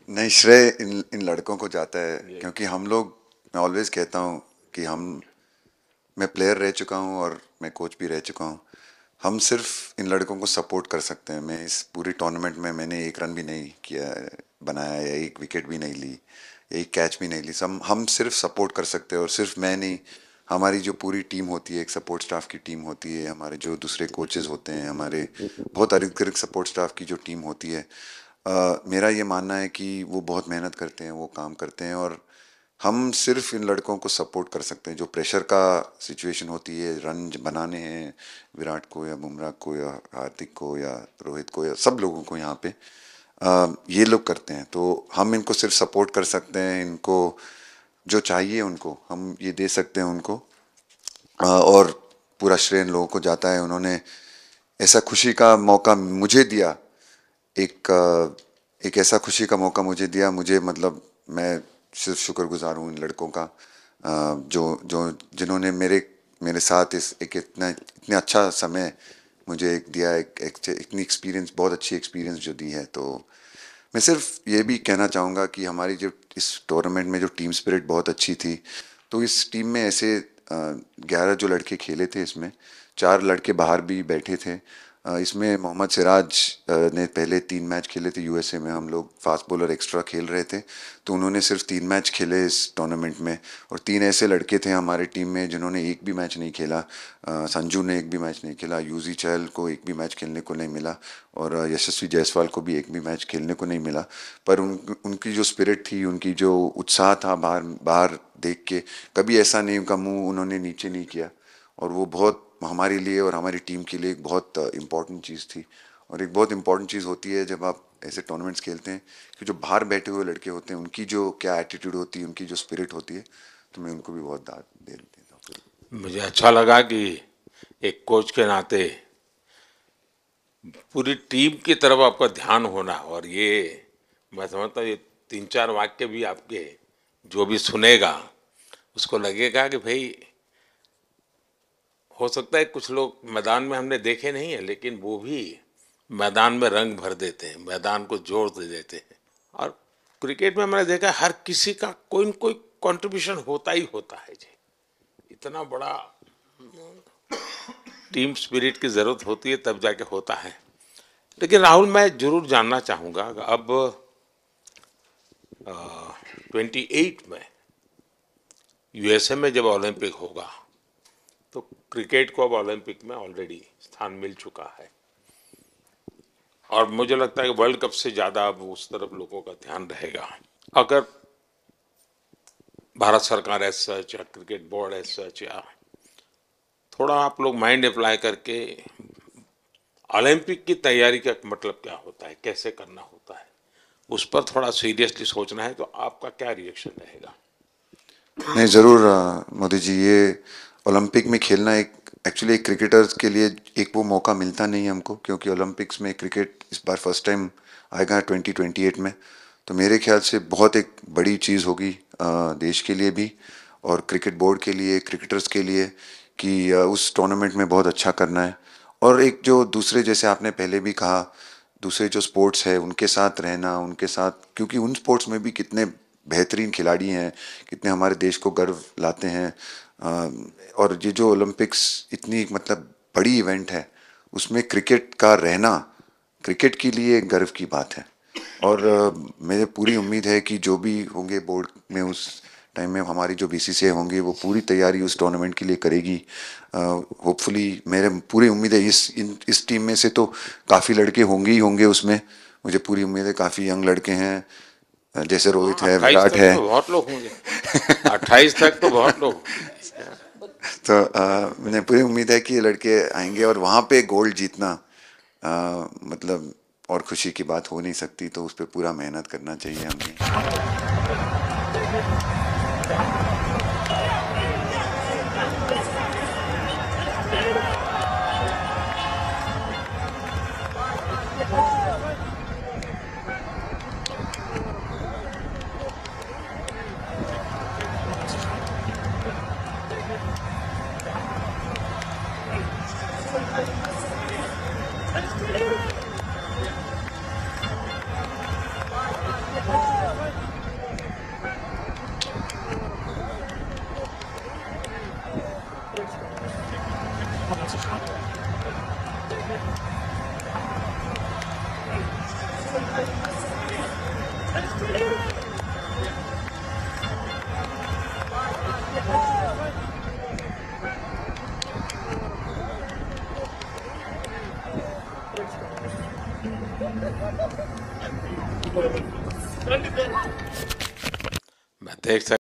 Speaker 3: नहीं, श्रेय इन लड़कों को जाता है, क्योंकि हम लोग, मैं ऑलवेज कहता हूँ कि मैं प्लेयर रह चुका हूँ और मैं कोच भी रह चुका हूँ। हम सिर्फ इन लड़कों को सपोर्ट कर सकते हैं। मैं इस पूरी टूर्नामेंट में मैंने एक रन भी नहीं किया बनाया, या एक विकेट भी नहीं ली, या एक कैच भी नहीं ली। हम सिर्फ सपोर्ट कर सकते हैं। और सिर्फ मैं नहीं, हमारी जो पूरी टीम होती है, एक सपोर्ट स्टाफ की टीम होती है, हमारे जो दूसरे कोचेज़ होते हैं, हमारे बहुत अधिक सपोर्ट स्टाफ की जो टीम होती है, मेरा ये मानना है कि वो बहुत मेहनत करते हैं, वो काम करते हैं। और हम सिर्फ इन लड़कों को सपोर्ट कर सकते हैं। जो प्रेशर का सिचुएशन होती है, रन बनाने हैं विराट को या बुमराह को या हार्दिक को या रोहित को या सब लोगों को, यहाँ पे ये लोग करते हैं। तो हम इनको सिर्फ सपोर्ट कर सकते हैं। इनको जो चाहिए उनको हम ये दे सकते हैं उनको, और पूरा श्रेय इन लोगों को जाता है। उन्होंने ऐसा खुशी का मौका मुझे दिया, एक ऐसा खुशी का मौका मुझे दिया। मुझे मतलब मैं सिर्फ शुक्रगुजार हूँ इन लड़कों का, जिन्होंने मेरे साथ इतना अच्छा समय मुझे दिया, इतनी एक्सपीरियंस, बहुत अच्छी एक्सपीरियंस जो दी है। तो मैं सिर्फ ये भी कहना चाहूँगा कि हमारी जो इस टूर्नामेंट में जो टीम स्पिरिट बहुत अच्छी थी। तो इस टीम में ऐसे 11 जो लड़के खेले थे, इसमें 4 लड़के बाहर भी बैठे थे। इसमें मोहम्मद सिराज ने पहले 3 मैच खेले थे यूएसए में, हम लोग फास्ट बॉलर एक्स्ट्रा खेल रहे थे, तो उन्होंने सिर्फ 3 मैच खेले इस टूर्नामेंट में। और 3 ऐसे लड़के थे हमारे टीम में जिन्होंने एक भी मैच नहीं खेला। संजू ने एक भी मैच नहीं खेला, यूजी चहल को एक भी मैच खेलने को नहीं मिला, और यशस्वी जायसवाल को भी एक भी मैच खेलने को नहीं मिला। पर उनकी जो स्पिरिट थी, उनकी जो उत्साह था बाहर बाहर देख के, कभी ऐसा नहीं उनका मुंह उन्होंने नीचे नहीं किया, और वो बहुत हमारे लिए और हमारी टीम के लिए एक बहुत इम्पॉर्टेंट चीज़ थी। और एक बहुत इम्पॉर्टेंट चीज़ होती है जब आप ऐसे टूर्नामेंट्स खेलते हैं कि जो बाहर बैठे हुए लड़के होते हैं, उनकी जो क्या एटीट्यूड होती है, उनकी जो स्पिरिट होती है, तो मैं उनको भी बहुत दाद दे देता हूँ।
Speaker 2: मुझे अच्छा लगा कि एक कोच के नाते पूरी टीम की तरफ आपका ध्यान होना, और ये मैं समझता हूँ ये 3-4 वाक्य भी आपके जो भी सुनेगा उसको लगेगा कि भाई हो सकता है कुछ लोग मैदान में हमने देखे नहीं है, लेकिन वो भी मैदान में रंग भर देते हैं, मैदान को जोर दे देते हैं। और क्रिकेट में मैंने देखा हर किसी का कोई न कोई कंट्रीब्यूशन होता ही होता है जी। इतना बड़ा टीम स्पिरिट की ज़रूरत होती है तब जाके होता है। लेकिन राहुल, मैं जरूर जानना चाहूँगा, अब 28 में यूएसए में जब ओलंपिक होगा तो क्रिकेट को अब ओलंपिक में ऑलरेडी स्थान मिल चुका है, और मुझे लगता है कि वर्ल्ड कप से ज़्यादा अब उस तरफ लोगों का ध्यान रहेगा। अगर भारत सरकार एज सच या क्रिकेट बोर्ड एज सच, या थोड़ा आप लोग माइंड अप्लाई करके ओलंपिक की तैयारी का मतलब क्या होता है, कैसे करना होता है, उस पर थोड़ा सीरियसली सोचना है, तो आपका क्या रिएक्शन रहेगा?
Speaker 3: नहीं, ज़रूर मोदी जी, ये ओलंपिक में खेलना एक्चुअली एक क्रिकेटर्स के लिए एक वो मौका मिलता नहीं है हमको, क्योंकि ओलंपिक्स में क्रिकेट इस बार फर्स्ट टाइम आएगा 2028 में। तो मेरे ख्याल से बहुत एक बड़ी चीज़ होगी देश के लिए भी, और क्रिकेट बोर्ड के लिए, क्रिकेटर्स के लिए, कि उस टूर्नामेंट में बहुत अच्छा करना है। और एक जो दूसरे, जैसे आपने पहले भी कहा, दूसरे जो स्पोर्ट्स है उनके साथ रहना, उनके साथ, क्योंकि उन स्पोर्ट्स में भी कितने बेहतरीन खिलाड़ी हैं, कितने हमारे देश को गर्व लाते हैं। और ये जो ओलंपिक्स इतनी मतलब बड़ी इवेंट है, उसमें क्रिकेट का रहना क्रिकेट के लिए एक गर्व की बात है। और मुझे पूरी उम्मीद है कि जो भी होंगे बोर्ड में उस टाइम में, हमारी जो बीसीसीआई होंगे वो पूरी तैयारी उस टूर्नामेंट के लिए करेगी। होपफुली मेरे पूरी उम्मीद है इस टीम में से तो काफ़ी लड़के होंगे ही होंगे उसमें, मुझे पूरी उम्मीद है। काफ़ी यंग लड़के हैं, जैसे रोहित है, विराट है,
Speaker 2: तो बहुत लोग होंगे 28 तक तो बहुत लोग।
Speaker 3: तो मुझे पूरी उम्मीद है कि ये लड़के आएंगे, और वहाँ पे गोल्ड जीतना मतलब और खुशी की बात हो नहीं सकती, तो उस पर पूरा मेहनत करना चाहिए हमें।
Speaker 2: मैं देख सकता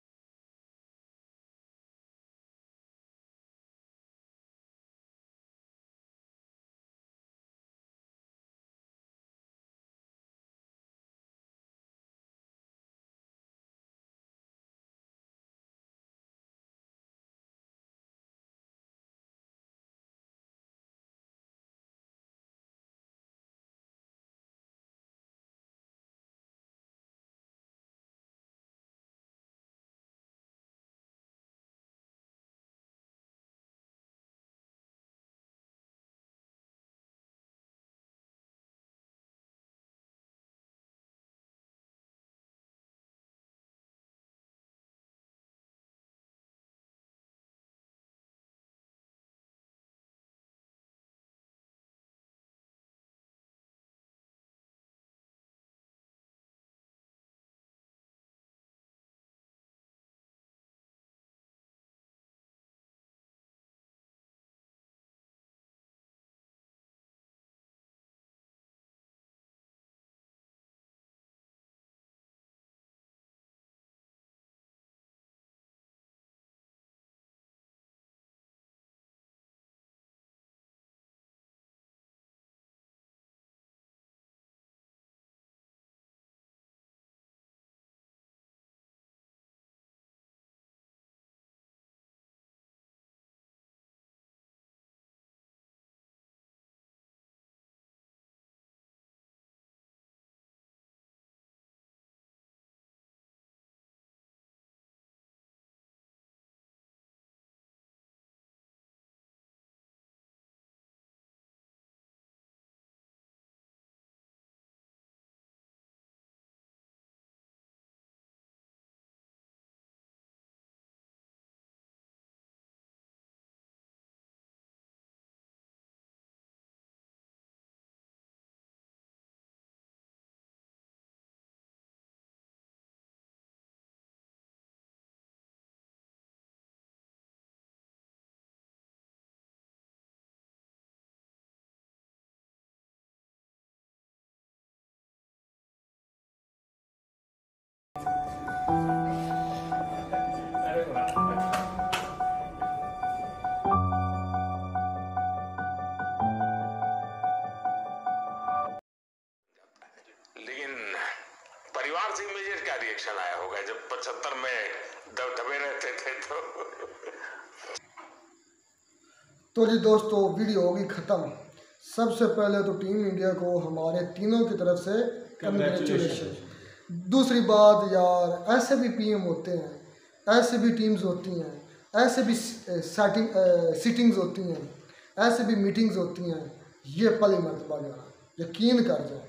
Speaker 16: रिएक्शन आया होगा जब 75 में दबे रहते थे
Speaker 1: तो जी दोस्तों वीडियो होगी ख़त्म। सबसे पहले तो टीम इंडिया को हमारे तीनों की तरफ से कंग्रेचुलेशन। दूसरी बात यार, ऐसे भी पीएम होते हैं, ऐसे भी टीम्स होती हैं, ऐसे भी सिटिंग्स होती हैं, ऐसे भी मीटिंग्स होती हैं। ये पहली मरतबा जाना, यकीन कर जाए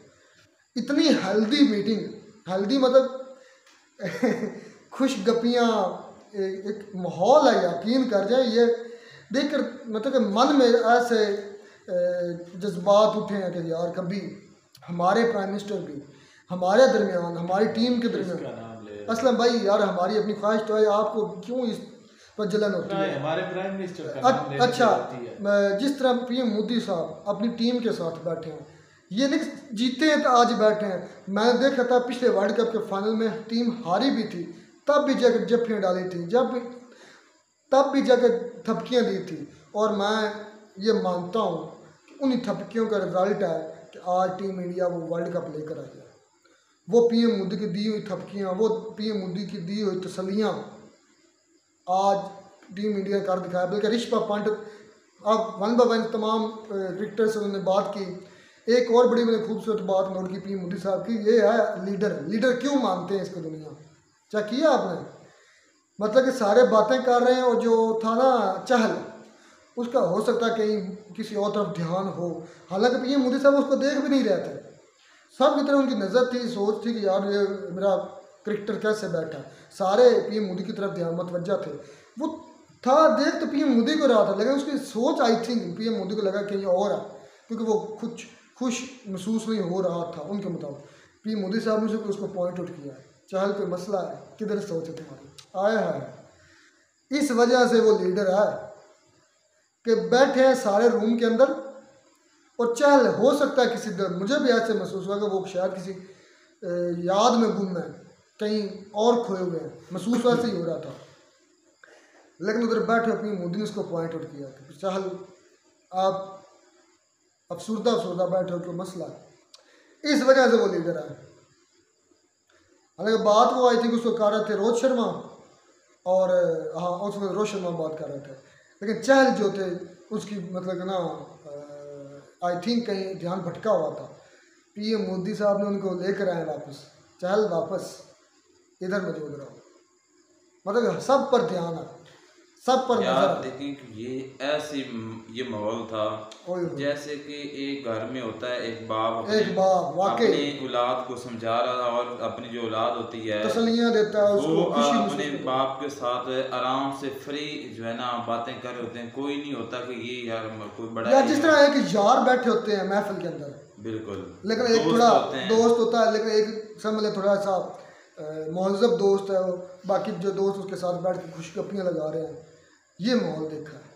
Speaker 1: इतनी हेल्दी मीटिंग, हेल्दी मतलब खुश गपियाँ, एक माहौल है, यकीन कर जाए। ये देखकर मतलब कि मन में ऐसे जज्बात उठे हैं कि यार कभी हमारे प्राइम मिनिस्टर भी हमारे दरमियान, हमारी टीम के दरमियान, असलम भाई यार हमारी अपनी ख्वाहिश तो है, आपको क्यों इस पर जलन होती है?
Speaker 17: हमारे प्राइम मिनिस्टर का नाम लेने
Speaker 1: अच्छा,
Speaker 17: है।
Speaker 1: जिस तरह पीएम मोदी साहब अपनी टीम के साथ बैठे हैं, ये नहीं जीते हैं तो आज बैठे हैं। मैंने देखा था पिछले वर्ल्ड कप के फाइनल में टीम हारी भी थी, तब भी जाकर जफ्फियाँ डाली थी, तब भी जाकर थपकियाँ दी थी। और मैं ये मानता हूँ कि उन्हीं थपकियों का रिजल्ट है कि आज टीम इंडिया वो वर्ल्ड कप लेकर आई है। वो पीएम मोदी की दी हुई थपकियाँ, वो पीएम मोदी की दी हुई तसल्लियाँ आज टीम इंडिया कर दिखाया। बल्कि ऋषभ पंत, अब वन बाय वन तमाम क्रिकेटर से उन्होंने बात की। एक और बड़ी मैंने खूबसूरत बात नोट की पीएम मोदी साहब की, ये है लीडर क्यों मानते हैं इसको दुनिया। क्या किया आपने? मतलब कि सारे बातें कर रहे हैं और जो था ना चहल, उसका हो सकता है कहीं किसी और तरफ ध्यान हो। हालांकि पीएम मोदी साहब उसको देख भी नहीं रहे थे। सब की तरह उनकी नज़र थी, सोच थी कि यार ये मेरा क्रिकेटर कैसे बैठा। सारे पीएम मोदी की तरफ ध्यान मतवज्जा थे। वो था देख तो पीएम मोदी को रहा था, लेकिन उसकी सोच आई थिंक पीएम मोदी को लगा कहीं और है, क्योंकि वो खुश महसूस नहीं हो रहा था उनके मुताबिक। पीएम मोदी साहब ने उसको पॉइंट आउट किया, चहल कोई मसला है, किधर सोच है तुम्हारी, आया है। इस वजह से वो लीडर है कि बैठे हैं सारे रूम के अंदर। और चहल हो सकता है किसी दिन, मुझे भी ऐसे महसूस हुआ कि वो शायद किसी याद में गुम है, कहीं और खोए हुए हैं, महसूस वैसे ही हो रहा था। लेकिन उधर बैठे पीएम मोदी ने उसको पॉइंट आउट किया कि चहल आप अफसुर्दा बैठे हो, क्यों मसला है। इस वजह से वो लीडर है। हालांकि बात वो आई थी कि उसको कर रहे थे रोहित शर्मा, और हाँ उसमें रोहित शर्मा बात कर रहे थे, लेकिन चहल जो थे उसकी मतलब ना आई थिंक कहीं ध्यान भटका हुआ था। पीएम मोदी साहब ने उनको लेकर आए वापस, चहल वापस इधर मौजूद रहो। मतलब सब पर ध्यान है, सब पर नजर।
Speaker 18: देखिए कि ये माहौल था जैसे कि एक घर में होता है एक बाप अपनी औलाद को समझा रहा था, और अपनी जो औलाद होती है
Speaker 1: तसल्लियां देता है उसको,
Speaker 18: वो अपने बाप के साथ आराम से फ्री जो है ना बातें कर रहे होते हैं। कोई नहीं होता कि ये यार कोई बड़ा
Speaker 1: या जिस तरह एक यार बैठे होते हैं महफिल के अंदर,
Speaker 18: बिल्कुल,
Speaker 1: लेकिन एक थोड़ा दोस्त होता है, लेकिन एक समझ ले थोड़ा सा महजब दोस्त है, बाकी जो दोस्त उसके साथ बैठ के खुशगपियाँ लगा रहे हैं। ये माहौल देखा है,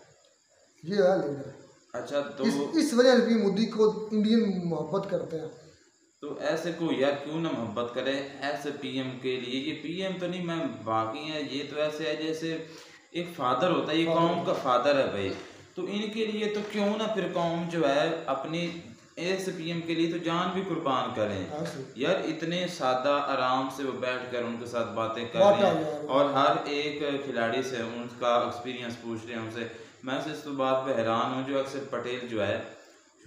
Speaker 1: ये है लीडर।
Speaker 18: अच्छा, तो
Speaker 1: इस वजह से मोदी को इंडियन मोहब्बत करते हैं।
Speaker 18: तो ऐसे को यार क्यों ना मोहब्बत करे ऐसे पीएम के लिए। ये पीएम तो नहीं, मैं बाकी है, ये तो ऐसे है जैसे एक फादर होता है, ये कौम का फादर है भाई। तो इनके लिए तो क्यों ना फिर कौम जो है अपनी ऐसे पीएम के लिए तो जान भी कुर्बान करें यार। इतने सादा आराम से वो बैठकर उनके साथ बातें कर रहे हैं, और हर एक खिलाड़ी से उनका एक्सपीरियंस पूछ रहे हैं उनसे। मैं इस तो बात पे हैरान हूँ, जो अक्षर पटेल जो है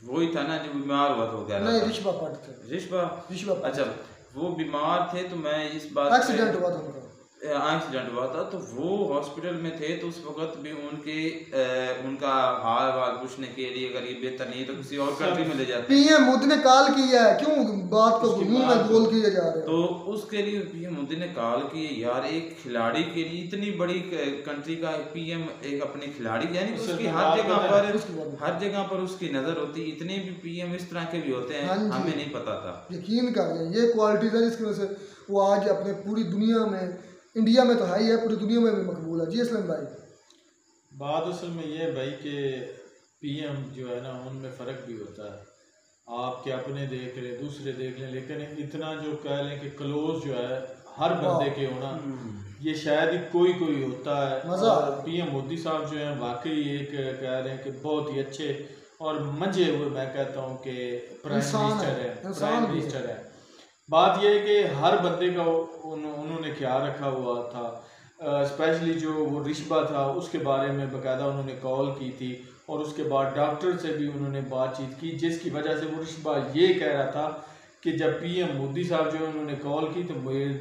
Speaker 18: वही था ना जो बीमार हुआ था,
Speaker 1: नहीं ऋषभ पंत थे,
Speaker 18: ऋषभ अच्छा वो बीमार थे। तो मैं इस बात
Speaker 1: एक्सीडेंट हुआ था उनका,
Speaker 18: एक्सीडेंट हुआ था, तो वो हॉस्पिटल में थे। तो उस वक्त भी उनका हाल वाल पूछने के लिए अगर ये बेहतर नहीं तो किसी और कंट्री में ले जाते।
Speaker 1: पीएम मोदी ने कॉल किया है, क्यों बात को मुंह में बोल किए जा रहे हैं।
Speaker 18: तो उसके लिए पीएम मोदी ने कॉल की यार, एक खिलाड़ी के लिए इतनी बड़ी कंट्री का पीएम एक अपने खिलाड़ी, यानी उसकी हर जगह पर उसकी नजर होती। इतने भी पीएम इस तरह के भी होते हैं, हमें नहीं पता था।
Speaker 1: यकीन कर लें ये क्वालिटीज है जिसकी वजह से वो आज अपने पूरी दुनिया में, इंडिया में तो है ही है, पूरी दुनिया में भी मकबूल है। जी असलम भाई,
Speaker 17: बात असल में ये है भाई कि पीएम जो है ना उनमें फ़र्क भी होता है। आप क्या अपने देख लें, दूसरे देख लें, लेकिन इतना जो कह लें कि क्लोज जो है हर बंदे के होना, ये शायद ही कोई होता है। और पीएम मोदी साहब जो हैं वाकई एक कह रहे हैं कि बहुत ही अच्छे और मंझे हुए, मैं कहता हूँ कि प्राइम मिनिस्टर है। बात यह है कि हर बंदे का उन्होंने ख्याल रखा हुआ था, स्पेशली जो वो रिश्बा था उसके बारे में बाकायदा उन्होंने कॉल की थी और उसके बाद डॉक्टर से भी उन्होंने बातचीत की, जिसकी वजह से वो रिश्बा ये कह रहा था कि जब पीएम मोदी साहब जो है उन्होंने कॉल की तो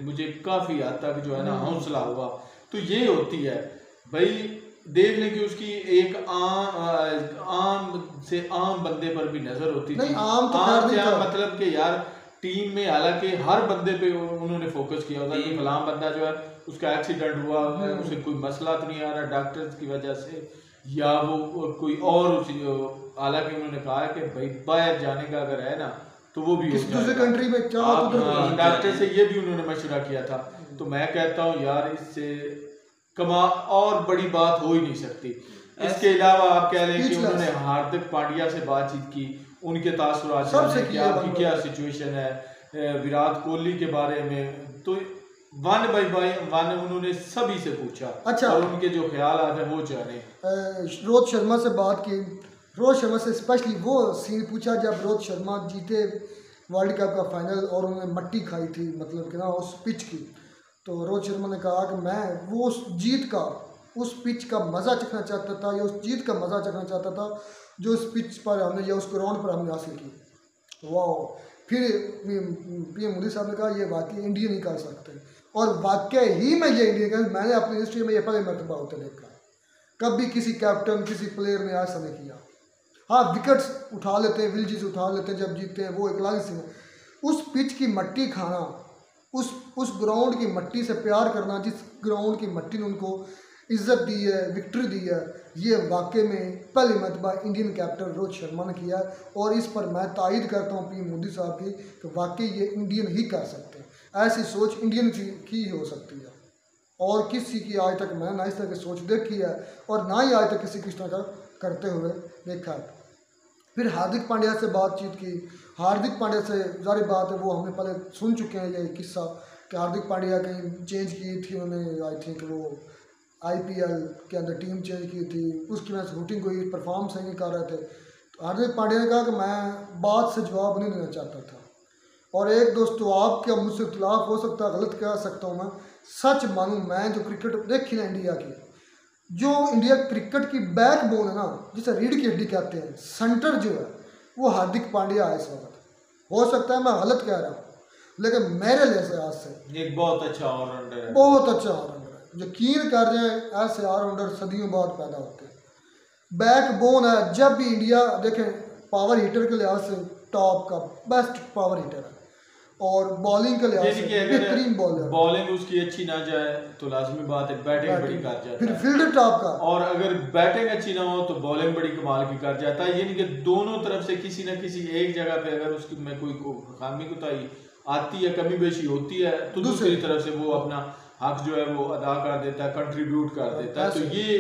Speaker 17: मुझे काफ़ी हद तक जो है ना हौसला हुआ। तो ये होती है भाई, देख लें कि उसकी एक आम से आम बंदे पर भी नज़र होती थी।
Speaker 1: आम तो
Speaker 17: मतलब कि यार टीम में हालांकि हर बंदे पे उन्होंने फोकस किया होता कि फलां बंदा जो है उसका एक्सीडेंट हुआ, उसे कोई मसला तो नहीं आ रहा डॉक्टर्स की वजह से, या वो कोई और हालांकि उन्होंने कहा है कि भाई बाहर जाने का अगर है ना तो वो भी
Speaker 1: दूसरे कंट्री में
Speaker 17: डॉक्टर से ये भी उन्होंने मशवरा किया था। तो मैं कहता हूँ यार इससे और बड़ी बात हो ही नहीं सकती। इसके अलावा आप कह लें कि उन्होंने हार्दिक पांड्या से बातचीत की, उनके तासुरात कि आपकी क्या सिचुएशन है, विराट कोहली के बारे में, तो वन बाय वन उन्होंने सभी से पूछा।
Speaker 1: अच्छा,
Speaker 17: और उनके जो ख्याल आते हैं वो जाने।
Speaker 1: रोहित शर्मा से बात की, रोहित शर्मा से स्पेशली वो सीन पूछा जब रोहित शर्मा जीते वर्ल्ड कप का फाइनल और उन्होंने मट्टी खाई थी, मतलब कि ना उस पिच की। तो रोहित शर्मा ने कहा कि मैं वो उस जीत का, उस पिच का मज़ा चखना चाहता था, या उस जीत का मज़ा चखना चाहता था जो उस पिच पर हमने या उस ग्राउंड पर हमने हासिल की। वाह। फिर पीएम मोदी साहब ने कहा ये वाकई इंडियन ही कर सकते हैं, और वाकई ही में ये इंडियन का, मैंने अपनी हिस्ट्री में ये पहले मरतबा होते देखा, कभी किसी कैप्टन किसी प्लेयर ने ऐसा नहीं किया। हाँ, विकेट्स उठा लेते हैं, विलजीज उठा लेते हैं जब जीतते हैं, वो एक लाइन से उस पिच की मट्टी खाना, उस ग्राउंड की मट्टी से प्यार करना, जिस ग्राउंड की मट्टी ने उनको इज्जत दी है, विक्ट्री दी है, ये वाकई में पहली मरतबा इंडियन कैप्टन रोहित शर्मा ने किया। और इस पर मैं तायद करता हूँ पीएम मोदी साहब की कि वाकई ये इंडियन ही कर सकते हैं, ऐसी सोच इंडियन की हो सकती है। और किसी की आज तक मैंने ना इस तरह की सोच देखी है और ना ही आज तक किसी तरह का करते हुए देखा है। फिर हार्दिक पांड्या से बातचीत की। हार्दिक पांड्या से जारी बात है, वो हमने पहले सुन चुके हैं ये किस्सा कि हार्दिक पांड्या कहीं चेंज की थी उन्होंने, आई थिंक वो आईपीएल के अंदर टीम चेंज की थी, उसकी वजह से शूटिंग कोई परफॉर्म सही नहीं कर रहे थे। तो हार्दिक पांड्या ने कहा कि मैं बात से जवाब नहीं देना चाहता था। और एक दोस्तों, आपका मुझसे इख्तिलाफ हो सकता है, गलत कह सकता हूँ, मैं सच मानूँ, मैं जो क्रिकेट देखी ना इंडिया की, जो इंडिया क्रिकेट की बैकबोन है ना, जिसे रीढ़ की हड्डी कहते हैं, सेंटर जो है वो हार्दिक पांड्या है इस वक्त। हो सकता है मैं गलत कह रहा हूँ, लेकिन मेरे लिहाज से
Speaker 17: एक बहुत अच्छा ऑलराउंडर है,
Speaker 1: बहुत अच्छा ऑलराउंडर है। यकीन कर रहे हैं ऐसे ऑलराउंडर सदियों बाद पैदा होते हैं। बैकबोन है। जब भी इंडिया देखें, पावर हीटर के लिहाज से टॉप का बेस्ट पावर हीटर है, और बॉलिंग के लिहाज से बेहतरीन बॉलर।
Speaker 17: बॉलिंग उसकी अच्छी ना जाए तो लाजमी बात है बैटिंग बड़ी कर जाता है,
Speaker 1: फिर फील्डर टॉप का,
Speaker 17: और अगर बैटिंग अच्छी ना हो तो बॉलिंग बड़ी कमाल की कर जाता है। ये नहीं कि दोनों तरफ से किसी न किसी एक जगह पे अगर उसकी में कोई खामी कोताही आती है, कमी बेशी होती है, तो दूसरी तरफ से वो अपना हक जो है वो अदा कर देता है, कंट्रीब्यूट कर देता है। तो ये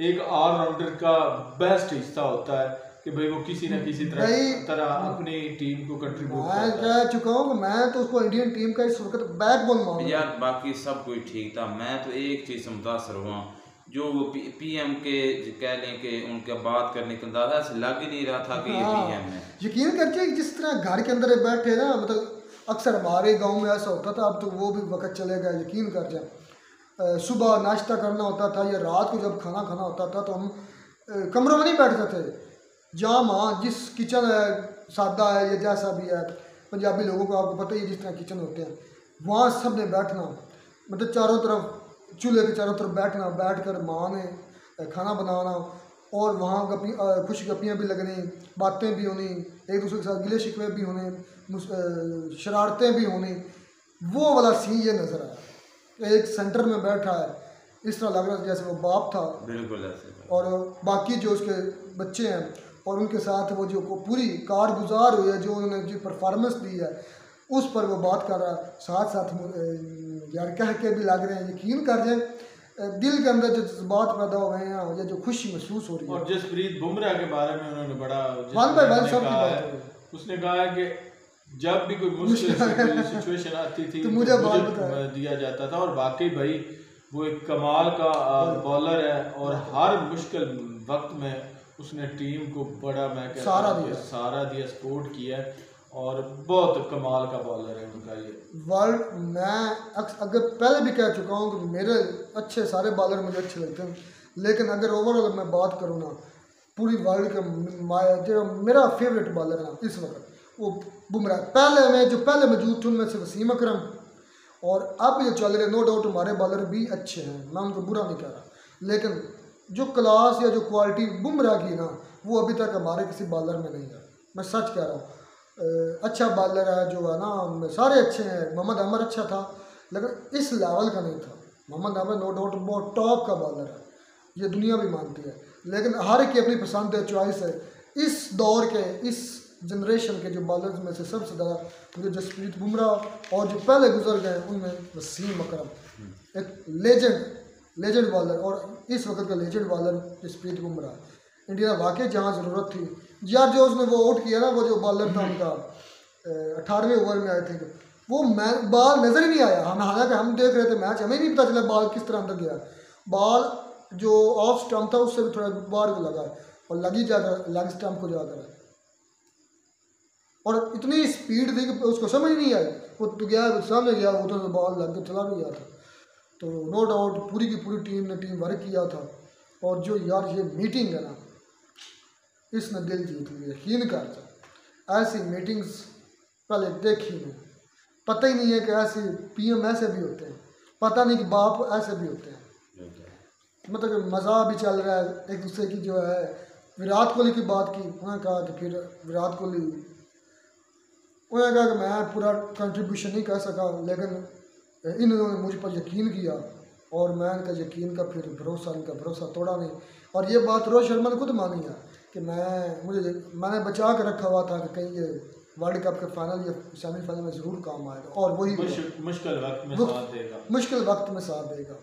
Speaker 17: एक ऑलराउंडर का बेस्ट हिस्सा होता है कि भाई वो किसी न किसी तरह अपनी टीम को कंट्रीब्यूट करता है।
Speaker 1: मैं कह चुका हूँ कि मैं तो उसको इंडियन टीम का इस वक्त बैकबोन मानूं।
Speaker 18: यार बाकी सब कुछ ठीक था, मैं तो एक चीज़ से मुतासर हुआ, जो वो पीएम के कह लें कि उनका बात करने का अंदाजा से लग ही नहीं रहा था कि ये पीएम है।
Speaker 1: यकीन करके जिस तरह घर के अंदर बैठे ना, मतलब अक्सर हमारे गांव में ऐसा होता था, अब तो वो भी वक्त चले गया। यकीन कर जाए, सुबह नाश्ता करना होता था या रात को जब खाना खाना होता था तो हम कमरों में नहीं बैठते थे, जहाँ वहाँ जिस किचन है, सादा है या जैसा भी है, पंजाबी लोगों को आपको पता ही जिस तरह किचन होते हैं, वहाँ सब ने बैठना, मतलब चारों तरफ चूल्हे के चारों तरफ बैठना, बैठ कर माँ ने खाना बनाना, और वहाँ खुश गप्पियाँ भी लगनी, बातें भी होनी, एक दूसरे के साथ गिले शिकवे भी होने, शरारतें भी होनी। वो वाला सीन ये नज़र आया, एक सेंटर में बैठा है, इस तरह लग रहा था जैसे वो बाप था,
Speaker 18: बिल्कुल ऐसे,
Speaker 1: और बाकी जो उसके बच्चे हैं और उनके साथ वो जो पूरी कारगुजार हुई है, जो उन्होंने जो परफॉर्मेंस दी है, उस पर वो बात कर रहा है। साथ साथ यार कह के भी लग रहे हैं, यकीन कर जाए दिल के अंदर जो जज्बात पैदा हो गए हैं या जो खुशी महसूस हो रही है।
Speaker 17: और जसप्रीत बुमराह के बारे में उन्होंने बड़ा उसने कहा है कि जब भी कोई मुश्किल सिचुएशन आती थी तो मुझे दिया जाता था, और वाकई भाई वो एक कमाल का बॉलर है, और हर मुश्किल वक्त में उसने टीम को बड़ा, मैं कहता हूं, सहारा दिया, सपोर्ट किया है। और बहुत कमाल का बॉलर है उनका ये
Speaker 1: वर्ल्ड। मैं अगर पहले भी कह चुका हूँ कि मेरे अच्छे सारे बॉलर मुझे अच्छे लगते हैं, लेकिन अगर ओवरऑल मैं बात करूँ ना पूरी वर्ल्ड का जो मेरा फेवरेट बॉलर है ना इस वक्त वो बुमराह। पहले मौजूद थे उनमें से वसीम अकरम, और अब जो चल रहे नो डाउट हमारे बॉलर भी अच्छे हैं, मैं उनको बुरा नहीं कह रहा, लेकिन जो क्लास या जो क्वालिटी बुमराह की ना वो अभी तक हमारे किसी बॉलर में नहीं है। मैं सच कह रहा हूँ। अच्छा बॉलर है जो है ना, सारे अच्छे हैं। मोहम्मद अमर अच्छा था लेकिन इस लेवल का नहीं था। मोहम्मद अमर नो डाउट बहुत टॉप का बॉलर है, ये दुनिया भी मानती है, लेकिन हर एक की अपनी पसंद है, चॉइस है। इस दौर के इस जनरेशन के जो बॉलर्स में से सबसे ज़्यादा मुझे जसप्रीत बुमराह और जो पहले गुजर गए उनमें वसीम अकरम एक लेजेंड बॉलर, और इस वक्त का legend bowler Jasprit Bumrah. India वाकई जहाँ ज़रूरत थी यार, जो उसने वो आउट किया ना, वो जो बॉलर था उनका 18वें ओवर में आए थे, वो बॉल नज़र ही नहीं आया। हालांकि हम देख रहे थे मैच, हमें नहीं पता चला बॉल किस तरह अंदर गया। बॉल जो ऑफ स्टंप था उससे भी थोड़ा बाहर को लगा और लगी जाकर लेग स्टंप को जाकर, और इतनी स्पीड थी कि उसको समझ नहीं आई, वो तो गया सामने गया, वो तो बॉल लग के चला भी गया था। तो नो डाउट पूरी की पूरी टीम ने टीम वर्क किया था, और जो यार ये मीटिंग है ना इसने दिल जीत लिया। यकीन कर, ऐसी मीटिंग्स पहले देखी नहीं, पता ही नहीं है कि ऐसे पीएम ऐसे भी होते हैं, पता नहीं कि बाप ऐसे भी होते हैं। मतलब मज़ा भी चल रहा है एक दूसरे की। जो है विराट कोहली की बात की, उन्होंने कहा कि फिर विराट कोहली, उन्होंने कहा कि मैं पूरा कंट्रीब्यूशन नहीं कर सका, लेकिन इन्होंने मुझ पर यकीन किया और मैं इनका यकीन का फिर इनका भरोसा तोड़ा नहीं। और ये बात रोहित शर्मा ने खुद मानी है कि मैंने बचा कर रखा हुआ था कि कहीं ये वर्ल्ड कप के फाइनल या सेमीफाइनल में ज़रूर काम आएगा, और वही
Speaker 17: मुश्किल वक्त में साथ देगा।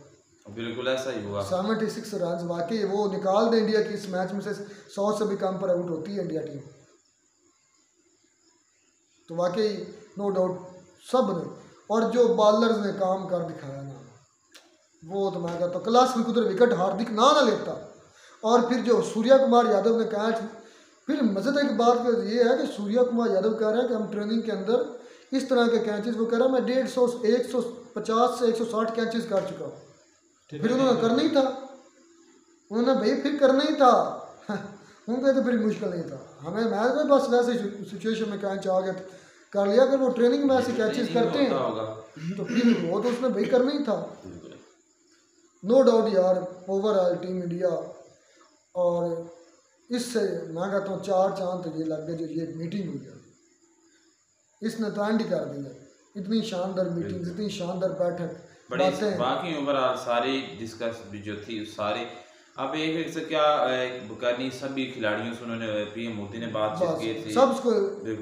Speaker 18: बिल्कुल ऐसा ही हुआ।
Speaker 1: 76 रन वाकई वो निकाल दे इंडिया की इस मैच में से 100 से भी कम पर आउट होती है इंडिया टीम। तो वाकई नो डाउट सब ने, और जो बॉलर्स ने काम कर दिखाया ना, वो तो मैं कहता हूँ क्लास में उधर विकेट हार्दिक ना लेता। और फिर जो सूर्या कुमार यादव ने कैच, फिर मज़ेदार की बात ये है कि सूर्या कुमार यादव कह रहे हैं कि हम ट्रेनिंग के अंदर इस तरह के कैचेस, वो कह रहा है मैं 150 से 160 कैचेस कर चुका हूँ। फिर उन्होंने करना ही था, उन्होंने भाई फिर करना ही था उनका तो फिर मुश्किल नहीं था। हमें मैच में बस वैसे सिचुएशन में कैच आ गया कर लिया। अगर वो ट्रेनिंग में ऐसे कैचेस करते हैं तो फिर वो तो उसने भाई करना ही था। नो डाउट यार ओवरऑल टीम इंडिया, और इससे मैं कहता हूँ 4 चांद तो ये लग गए जो ये मीटिंग हुई है, इसने तो एंड कर दिया। इतनी शानदार मीटिंग, इतनी शानदार बैठक,
Speaker 18: बाकी ओवरऑल सारी डिस्कस भी जो थी सारी, अब एक से क्या करनी, सभी खिलाड़ियों से उन्होंने पीएम मोदी ने बातचीत की थी,
Speaker 1: सब उसको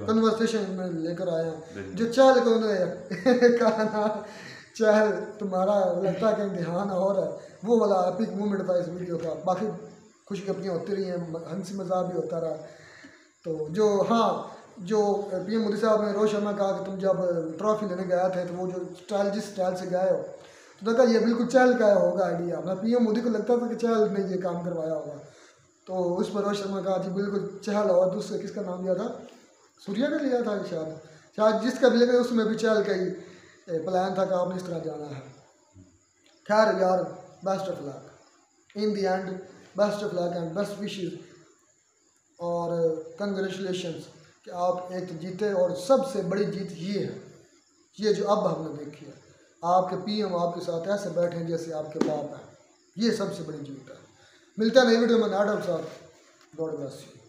Speaker 1: कन्वर्सेशन में लेकर आया। जो चहल को उन्होंने कहा ना, चहल तुम्हारा लगता है कि इम्तिहान और है, वो वाला एपिक मोमेंट था इस वीडियो का। बाकी खुशी अपनी होती रही हैं, हंसी मजाक भी होता रहा। तो जो जो पीएम मोदी साहब ने रोहित शर्मा कहा कि तुम जब ट्रॉफी लेने गए थे तो वो जो स्टाइल जिस स्टाइल से गए हो, तो देखा ये बिल्कुल चहल का होगा आइडिया। मैं पीएम मोदी को लगता था कि चहल ने ये काम करवाया होगा, तो उस पर रोहित शर्मा कहा जी बिल्कुल चहल, और दूसरे किसका नाम लिया था, सूर्या का लिया था शायद जिसका भी लेकर उसमें भी चहल का ही प्लान था कि आपने इस तरह जाना है। खैर यार best of luck in the and, best of luck and best wishes, और कंग्रेचुलेशंस कि आप एक तो जीते, और सबसे बड़ी जीत ये है, ये जो अब हमने देखी है, आपके पीएम आपके साथ ऐसे बैठे हैं जैसे आपके बाप हैं, ये सबसे बड़ी जीत है। मिलता है नई वीडियो में नाटक साथ। God bless you.